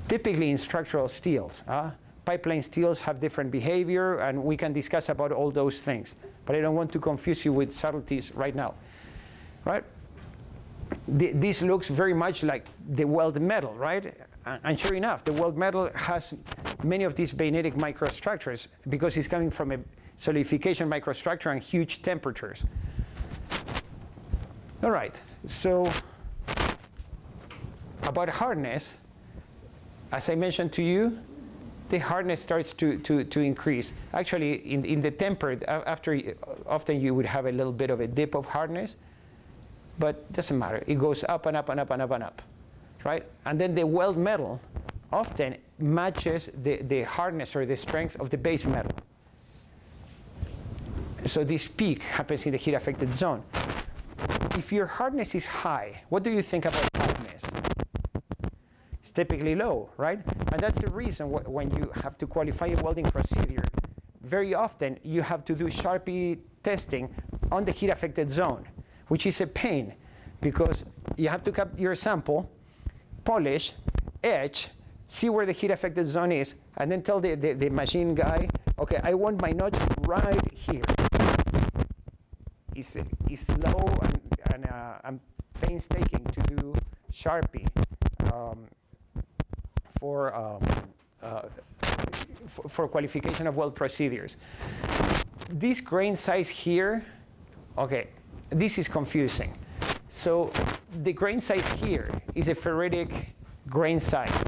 Typically in structural steels. Pipeline steels have different behavior, and we can discuss about all those things. But I don't want to confuse you with subtleties right now, right? This looks very much like the weld metal, right? And sure enough, the weld metal has many of these bainitic microstructures because it's coming from a solidification microstructure and huge temperatures. All right, so about hardness, as I mentioned to you, the hardness starts to increase. Actually, in the tempered, often you would have a little bit of a dip of hardness, but it doesn't matter. It goes up and up and up and up and up, right? And then the weld metal often matches the hardness or the strength of the base metal. So this peak happens in the heat-affected zone. If your hardness is high, what do you think about hardness? It's typically low, right? And that's the reason when you have to qualify a welding procedure, very often you have to do Sharpie testing on the heat-affected zone, which is a pain because you have to cut your sample, polish, etch, see where the heat-affected zone is, and then tell the machine guy, okay, I want my notch right here. It's slow and painstaking to do Sharpie for qualification of weld procedures. This grain size here, okay, this is confusing. So the grain size here is a ferritic grain size,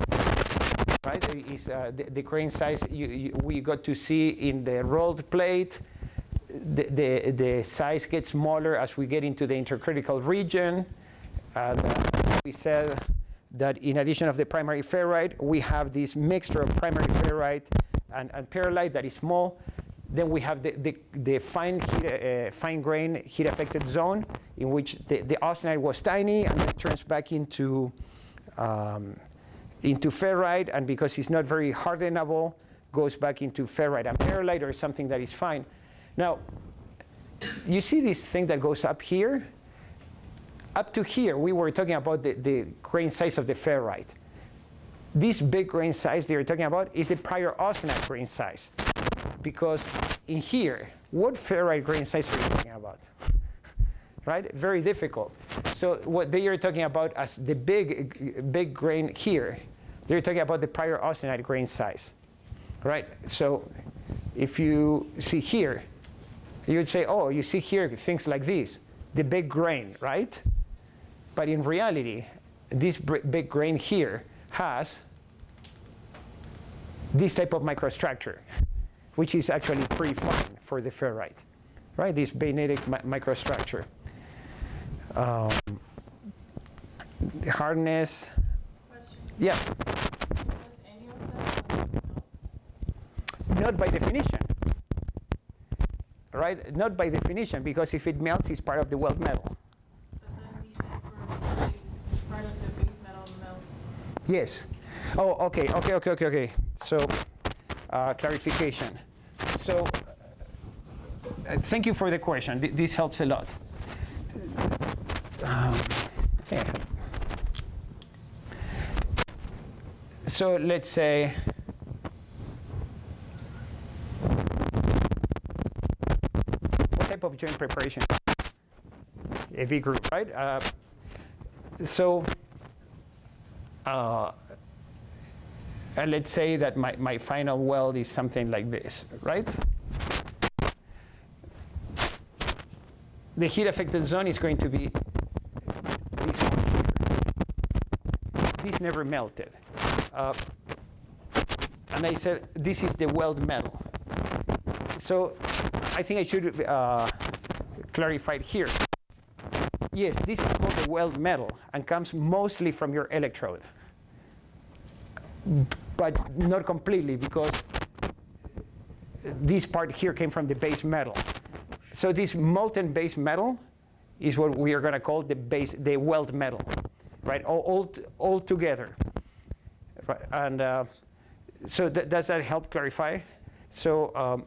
right? Is the grain size we got to see in the rolled plate. The size gets smaller as we get into the intercritical region. And we said that in addition of the primary ferrite, we have this mixture of primary ferrite and perlite that is small. Then we have the fine grain heat-affected zone in which the austenite was tiny and then turns back into ferrite, and because it's not very hardenable, goes back into ferrite and perlite or something that is fine. Now, you see this thing that goes up here? Up to here, we were talking about the grain size of the ferrite. This big grain size that you're talking about is the prior austenite grain size. Because in here, what ferrite grain size are you talking about? Right? Very difficult. So what they are talking about as the big grain here, they're talking about the prior austenite grain size. Right? So if you see here, you'd say, oh, you see here things like this, the big grain, right? But in reality, this big grain here has this type of microstructure, which is actually pretty fine for the ferrite, right? This bainitic microstructure. The hardness. Question. Yeah. Does any of them melt? Not by definition. Right? Not by definition, because if it melts, it's part of the weld metal. But then we said for part of the base metal melts. Yes. Oh, okay. So, clarification. So, thank you for the question. This helps a lot. I think I have. So let's say what type of joint preparation? A V group, right? And let's say that my final weld is something like this, right? The heat-affected zone is going to be this one here. This never melted. And I said, this is the weld metal. So I think I should clarify it here. Yes, this is called the weld metal and comes mostly from your electrode. But not completely, because this part here came from the base metal. So this molten base metal is what we are going to call the weld metal, right? All together. Right? And so does that help clarify? So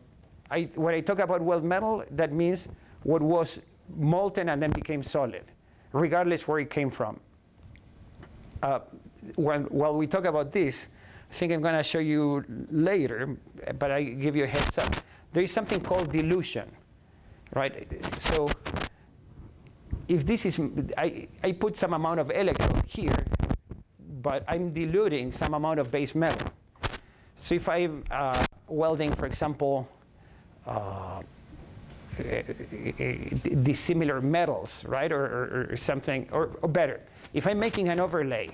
when I talk about weld metal, that means what was molten and then became solid, regardless where it came from. While we talk about this, I think I'm going to show you later, but I give you a heads up. There is something called dilution, right? So if this is, I put some amount of electrode here, but I'm diluting some amount of base metal. So if I'm welding, for example, dissimilar metals, right, or something, or better. If I'm making an overlay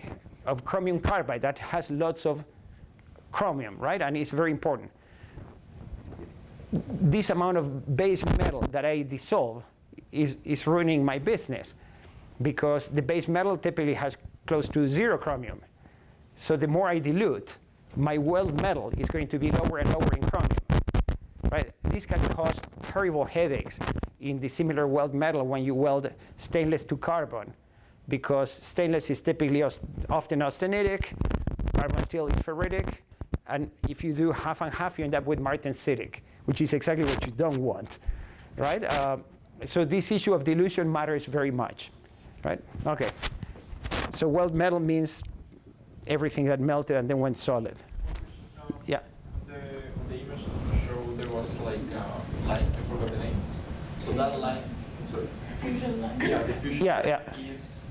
of chromium carbide that has lots of chromium, right, and it's very important, this amount of base metal that I dissolve is ruining my business, because the base metal typically has close to 0 chromium. So the more I dilute, my weld metal is going to be lower and lower in chromium. Right? This can cause terrible headaches in the similar weld metal when you weld stainless to carbon, because stainless is typically often austenitic, carbon steel is ferritic, and if you do half and half, you end up with martensitic, which is exactly what you don't want, right? So this issue of dilution matters very much, right? Okay, so weld metal means everything that melted and then went solid. Yeah. On the image that you showed, there was like a line, I forgot the name. So that line, sorry. Fusion line. Yeah, the fusion Yeah. is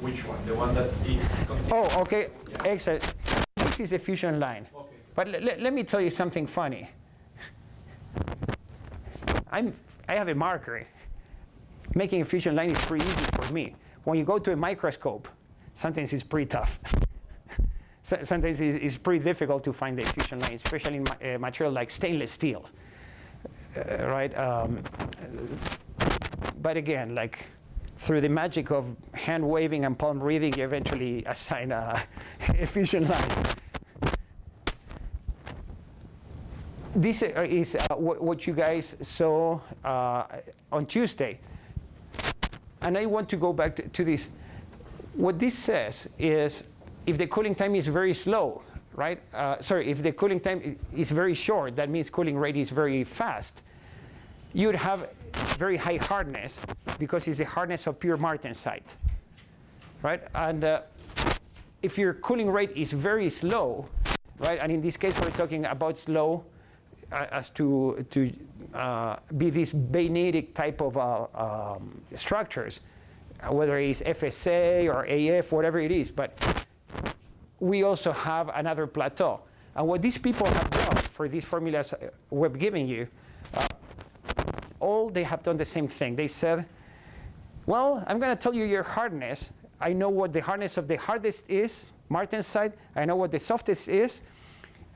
which one? The one that is continuous? Oh, okay, Yeah. excellent. This is a fusion line. Okay. But let me tell you something funny. I have a marker. Making a fusion line is pretty easy for me. When you go to a microscope, sometimes it's pretty tough. Sometimes it's pretty difficult to find the fusion line, especially in a material like stainless steel, right? But again, like through the magic of hand waving and palm reading, you eventually assign a fusion line. This is what you guys saw on Tuesday. And I want to go back to this. What this says is if the cooling time is very slow, right? If the cooling time is very short, that means cooling rate is very fast. You'd have very high hardness because it's the hardness of pure martensite, right? And if your cooling rate is very slow, right? And in this case, we're talking about slow as to be this bainitic type of structures, whether it's FSA or AF, whatever it is. But we also have another plateau. And what these people have done for these formulas we're giving you, all they have done the same thing. They said, well, I'm going to tell you your hardness. I know what the hardness of the hardest is, martensite. I know what the softest is.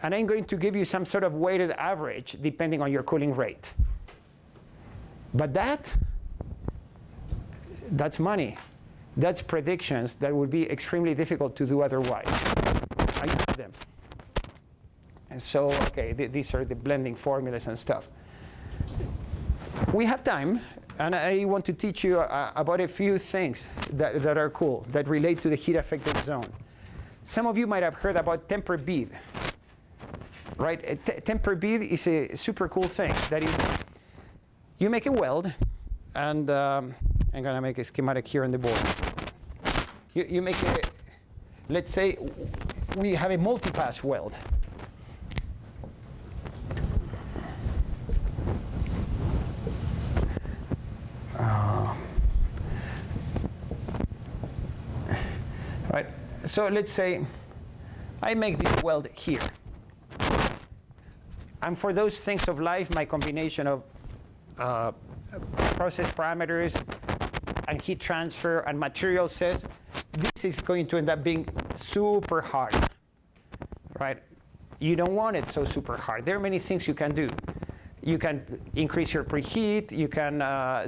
And I'm going to give you some sort of weighted average depending on your cooling rate. But that's money. That's predictions that would be extremely difficult to do otherwise. I use them. And so, okay, these are the blending formulas and stuff. We have time, and I want to teach you about a few things that are cool, that relate to the heat-affected zone. Some of you might have heard about tempered bead. Right? Tempered bead is a super cool thing. That is, you make a weld, and I'm going to make a schematic here on the board. You make a, let's say we have a multi-pass weld. Right. So let's say I make this weld here. And for those things of life, my combination of process parameters and heat transfer and material says this is going to end up being super hard, right? You don't want it so super hard. There are many things you can do. You can increase your preheat. You can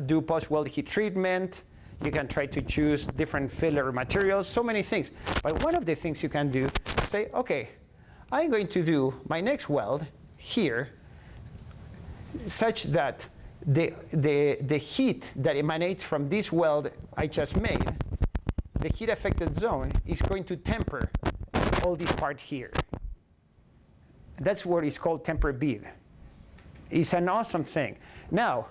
do post-weld heat treatment. You can try to choose different filler materials, so many things. But one of the things you can do is say, OK, I'm going to do my next weld here such that the heat that emanates from this weld I just made, the heat-affected zone, is going to temper all this part here. That's what is called tempered bead. It's an awesome thing. Now,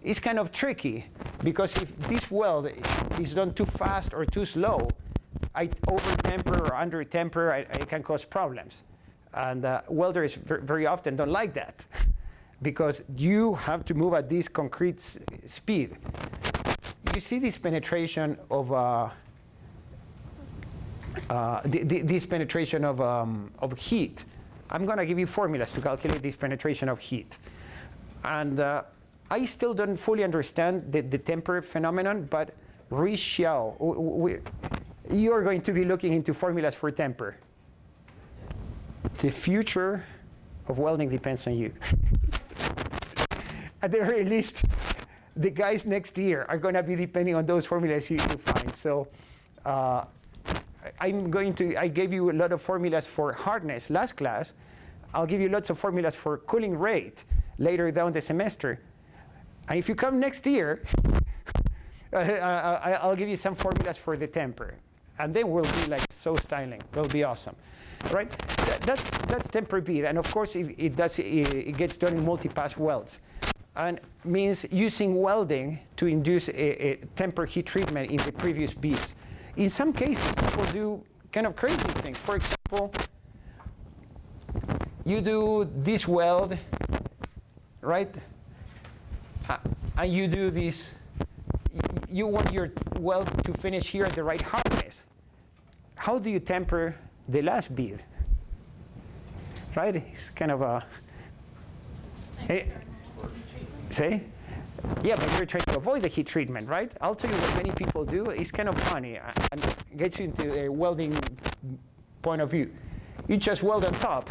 it's kind of tricky, because if this weld is done too fast or too slow, I over-temper or under-temper, I can cause problems. And welders very often don't like that, because you have to move at this concrete speed. You see this penetration of this penetration of heat. I'm going to give you formulas to calculate this penetration of heat. And I still don't fully understand the temper phenomenon, but Xiao, you're going to be looking into formulas for temper. The future of welding depends on you. At the very least, the guys next year are going to be depending on those formulas you find. So I gave you a lot of formulas for hardness last class. I'll give you lots of formulas for cooling rate later down the semester. And if you come next year, I'll give you some formulas for the temper. And then we'll be like so styling. It'll be awesome. Right? That's temper bead. And of course, it gets done in multi-pass welds. And means using welding to induce a temper heat treatment in the previous beads. In some cases, people do kind of crazy things. For example, you do this weld, right? And you do this. You want your weld to finish here at the right hardness. How do you temper the last bead? Right? It's kind of a... Say? Yeah, but you're trying to avoid the heat treatment, right? I'll tell you what many people do. It's kind of funny and gets you into a welding point of view. You just weld on top,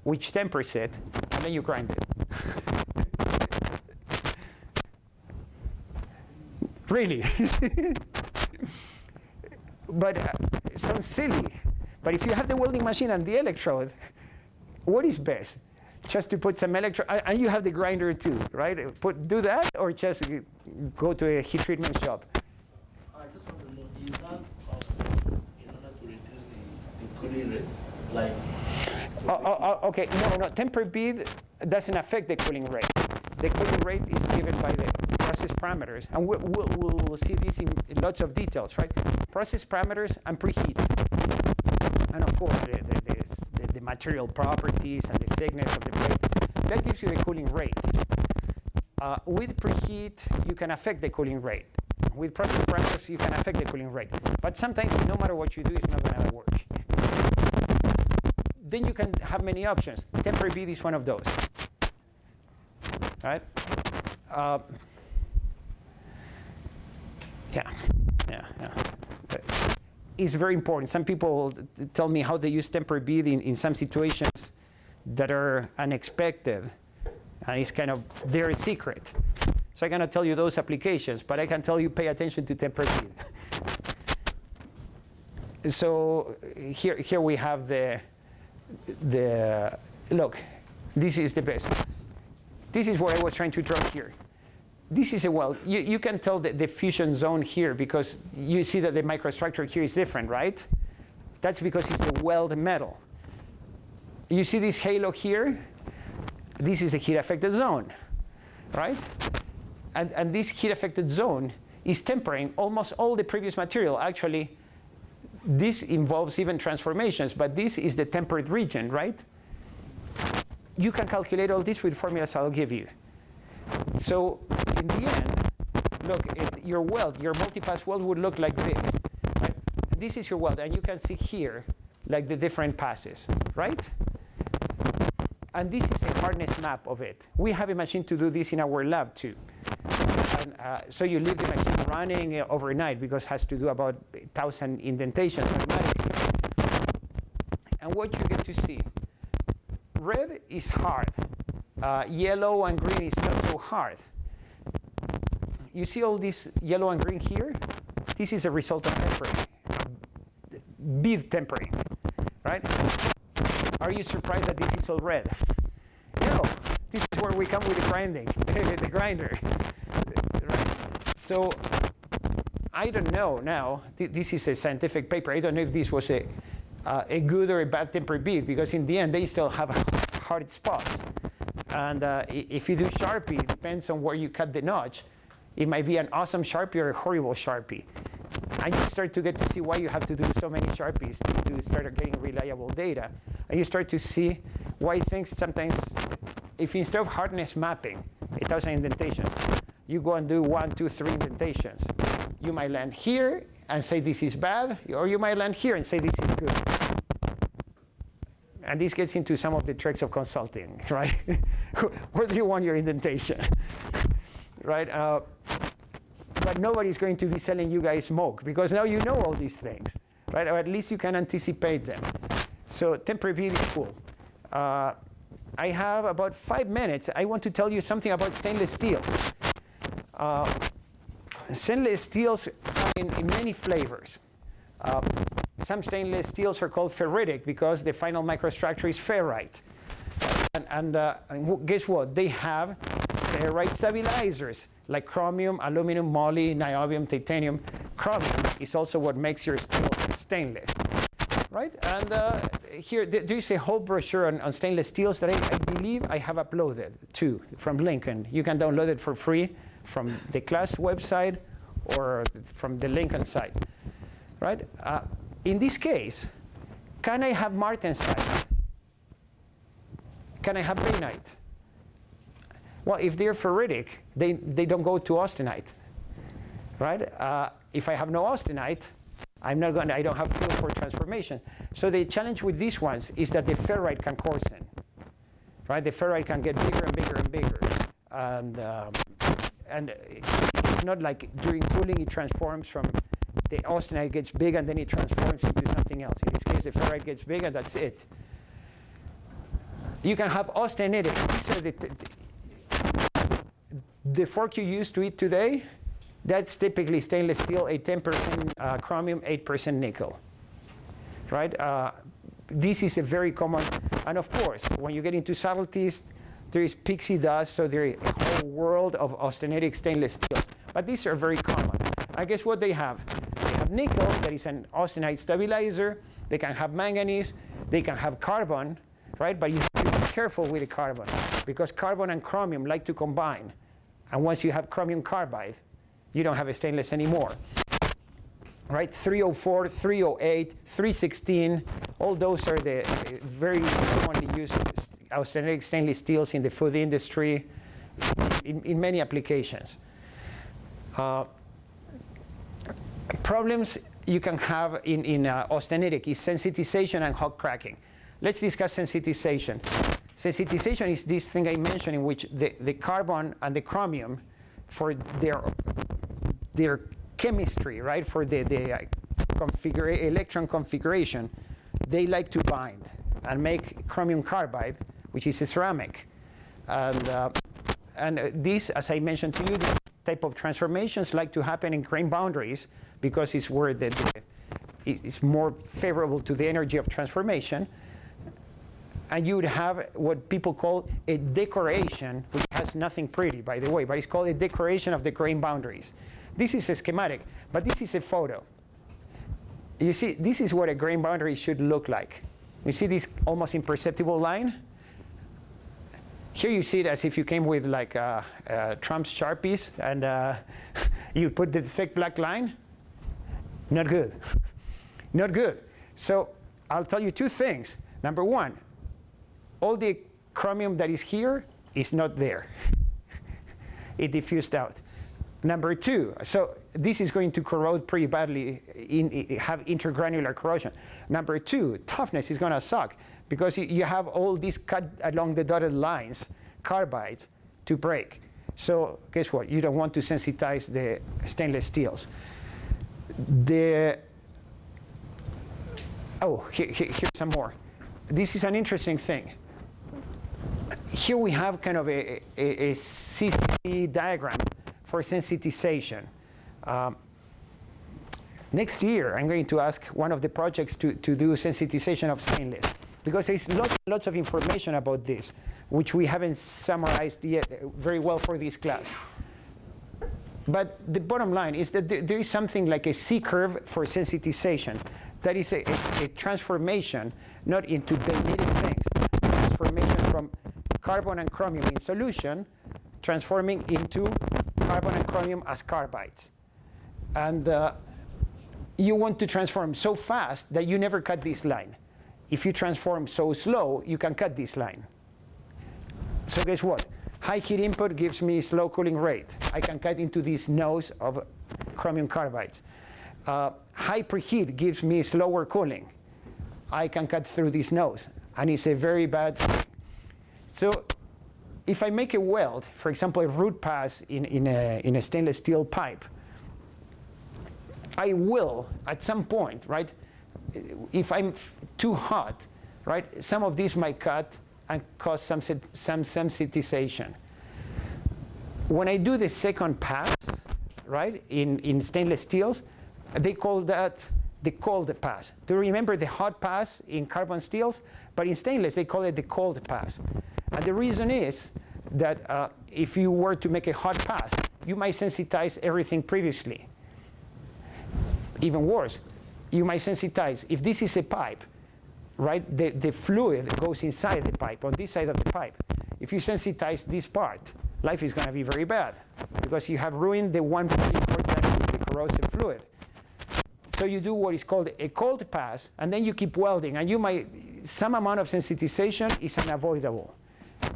which tempers it, and then you grind it. Really? But sounds silly. But if you have the welding machine and the electrode, what is best? Just to put some electrode, and you have the grinder too, right? Do that, or just go to a heat treatment shop. I just want to know, is that in order to reduce the cooling rate? Like. Okay, no. Temper bead doesn't affect the cooling rate. The cooling rate is given by the process parameters, and we'll see this in lots of details, right? Process parameters and preheat, and of course the material properties and the thickness of the plate. That gives you the cooling rate. With preheat, you can affect the cooling rate. With process parameters, you can affect the cooling rate. But sometimes, no matter what you do, it's not going to work. Then you can have many options. Temper bead is one of those. Right? Yeah. It's very important. Some people tell me how they use temper bead in some situations that are unexpected, and it's kind of their secret. So I cannot tell you those applications, but I can tell you pay attention to temper bead. So here we have the look. This is the best. This is what I was trying to draw here. This is a weld. You can tell the fusion zone here because you see that the microstructure here is different, right? That's because it's the weld metal. You see this halo here? This is a heat-affected zone, right? And this heat-affected zone is tempering almost all the previous material. Actually, this involves even transformations, but this is the tempered region, right? You can calculate all this with formulas I'll give you. So in the end, look, your weld, your multipass weld would look like this. Right? This is your weld, and you can see here like the different passes, right? And this is a hardness map of it. We have a machine to do this in our lab too. And, so you leave the machine running overnight because it has to do about 1,000 indentations automatically. And what you get to see, red is hard. Yellow and green is not so hard. You see all this yellow and green here? This is a result of tempering, bead tempering, right? Are you surprised that this is all red? No, this is where we come with the grinding, the grinder. Right? So I don't know now. This is a scientific paper. I don't know if this was a good or a bad tempered bead, because in the end they still have hard spots. And if you do Sharpie, it depends on where you cut the notch. It might be an awesome Sharpie or a horrible Sharpie. And you start to get to see why you have to do so many Sharpies to start getting reliable data. And you start to see why things sometimes, if instead of hardness mapping 1,000 indentations, you go and do 1, 2, 3 indentations. You might land here and say this is bad, or you might land here and say this is good. And this gets into some of the tricks of consulting, right? Where do you want your indentation, right? But nobody's going to be selling you guys smoke because now you know all these things, right? Or at least you can anticipate them. So temperability is cool. I have about 5 minutes. I want to tell you something about stainless steels. Stainless steels come in many flavors. Some stainless steels are called ferritic because the final microstructure is ferrite. And guess what? They have ferrite stabilizers like chromium, aluminum, moly, niobium, titanium. Chromium is also what makes your steel stainless, right? And here there is a whole brochure on stainless steels that I believe I have uploaded too from Lincoln. You can download it for free from the class website or from the Lincoln site, right? In this case, can I have martensite? Can I have bainite? Well, if they're ferritic, they don't go to austenite, right? If I have no austenite, I don't have fuel for transformation. So the challenge with these ones is that the ferrite can coarsen, right? The ferrite can get bigger and bigger and bigger. And it's not like during cooling it transforms from the austenite gets big and then it transforms into something else. In this case, the ferrite gets big and that's it. You can have austenitic. These are the fork you use to eat today. That's typically stainless steel, a 10% chromium, 8% nickel, right? This is a very common, and of course, when you get into subtleties, there is pixie dust, so there is a whole world of austenitic stainless steels. But these are very common. I guess what they have? They have nickel, that is an austenite stabilizer. They can have manganese. They can have carbon, right? But you have to be careful with the carbon because carbon and chromium like to combine. And once you have chromium carbide, you don't have a stainless anymore, right? 304, 308, 316, all those are the very commonly used austenitic stainless steels in the food industry, in many applications. Problems you can have in austenitic is sensitization and hot cracking. Let's discuss sensitization. Sensitization is this thing I mentioned in which the carbon and the chromium, for their chemistry, right, for the electron configuration, they like to bind and make chromium carbide, which is a ceramic. And this, as I mentioned to you, this type of transformations like to happen in grain boundaries because it's where it's more favorable to the energy of transformation. And you would have what people call a decoration, which has nothing pretty, by the way, but it's called a decoration of the grain boundaries. This is a schematic, but this is a photo. You see, this is what a grain boundary should look like. You see this almost imperceptible line? Here you see it as if you came with like Trump's Sharpies and you put the thick black line. Not good. Not good. So I'll tell you two things. Number one, all the chromium that is here is not there. It diffused out. Number two, so this is going to corrode pretty badly, have intergranular corrosion. Number two, toughness is going to suck because you have all these cut along the dotted lines, carbides, to break. So guess what? You don't want to sensitize the stainless steels. Here's some more. This is an interesting thing. Here we have kind of a CCD diagram for sensitization. Next year, I'm going to ask one of the projects to do sensitization of stainless because there's lots of information about this, which we haven't summarized yet very well for this class. But the bottom line is that there is something like a C-curve for sensitization. That is a transformation, not into bainitic things, a transformation from carbon and chromium in solution, transforming into carbon and chromium as carbides. And you want to transform so fast that you never cut this line. If you transform so slow, you can cut this line. So guess what? High heat input gives me slow cooling rate. I can cut into this nose of chromium carbides. High preheat gives me slower cooling. I can cut through this nose. and it's a very bad thing. So if I make a weld, for example, a root pass in a stainless steel pipe, I will, at some point, right, if I'm too hot, right, some of these might cut and cause some sensitization. When I do the second pass, right, in stainless steels, they call that the cold pass. Do you remember the hot pass in carbon steels? But in stainless, they call it the cold pass. And the reason is that if you were to make a hot pass, you might sensitize everything previously. Even worse, you might sensitize, if this is a pipe, right, the fluid goes inside the pipe, on this side of the pipe. If you sensitize this part, life is going to be very bad because you have ruined the one very important, the corrosive fluid. So you do what is called a cold pass, and then you keep welding, and you might, some amount of sensitization is unavoidable,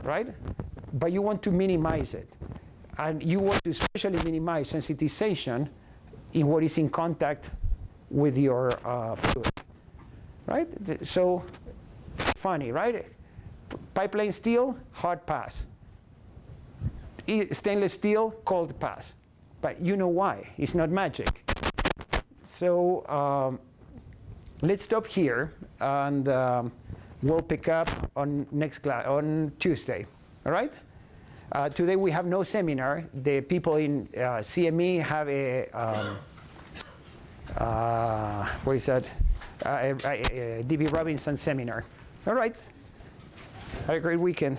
right? But you want to minimize it. And you want to especially minimize sensitization in what is in contact with your fluid, right? So funny, right? Pipeline steel, hard pass. Stainless steel, cold pass. But you know why? It's not magic. So let's stop here, and we'll pick up on next class on Tuesday. All right? Today we have no seminar. The people in CME have a what is that? A D.B. Robinson seminar. All right. Have a great weekend.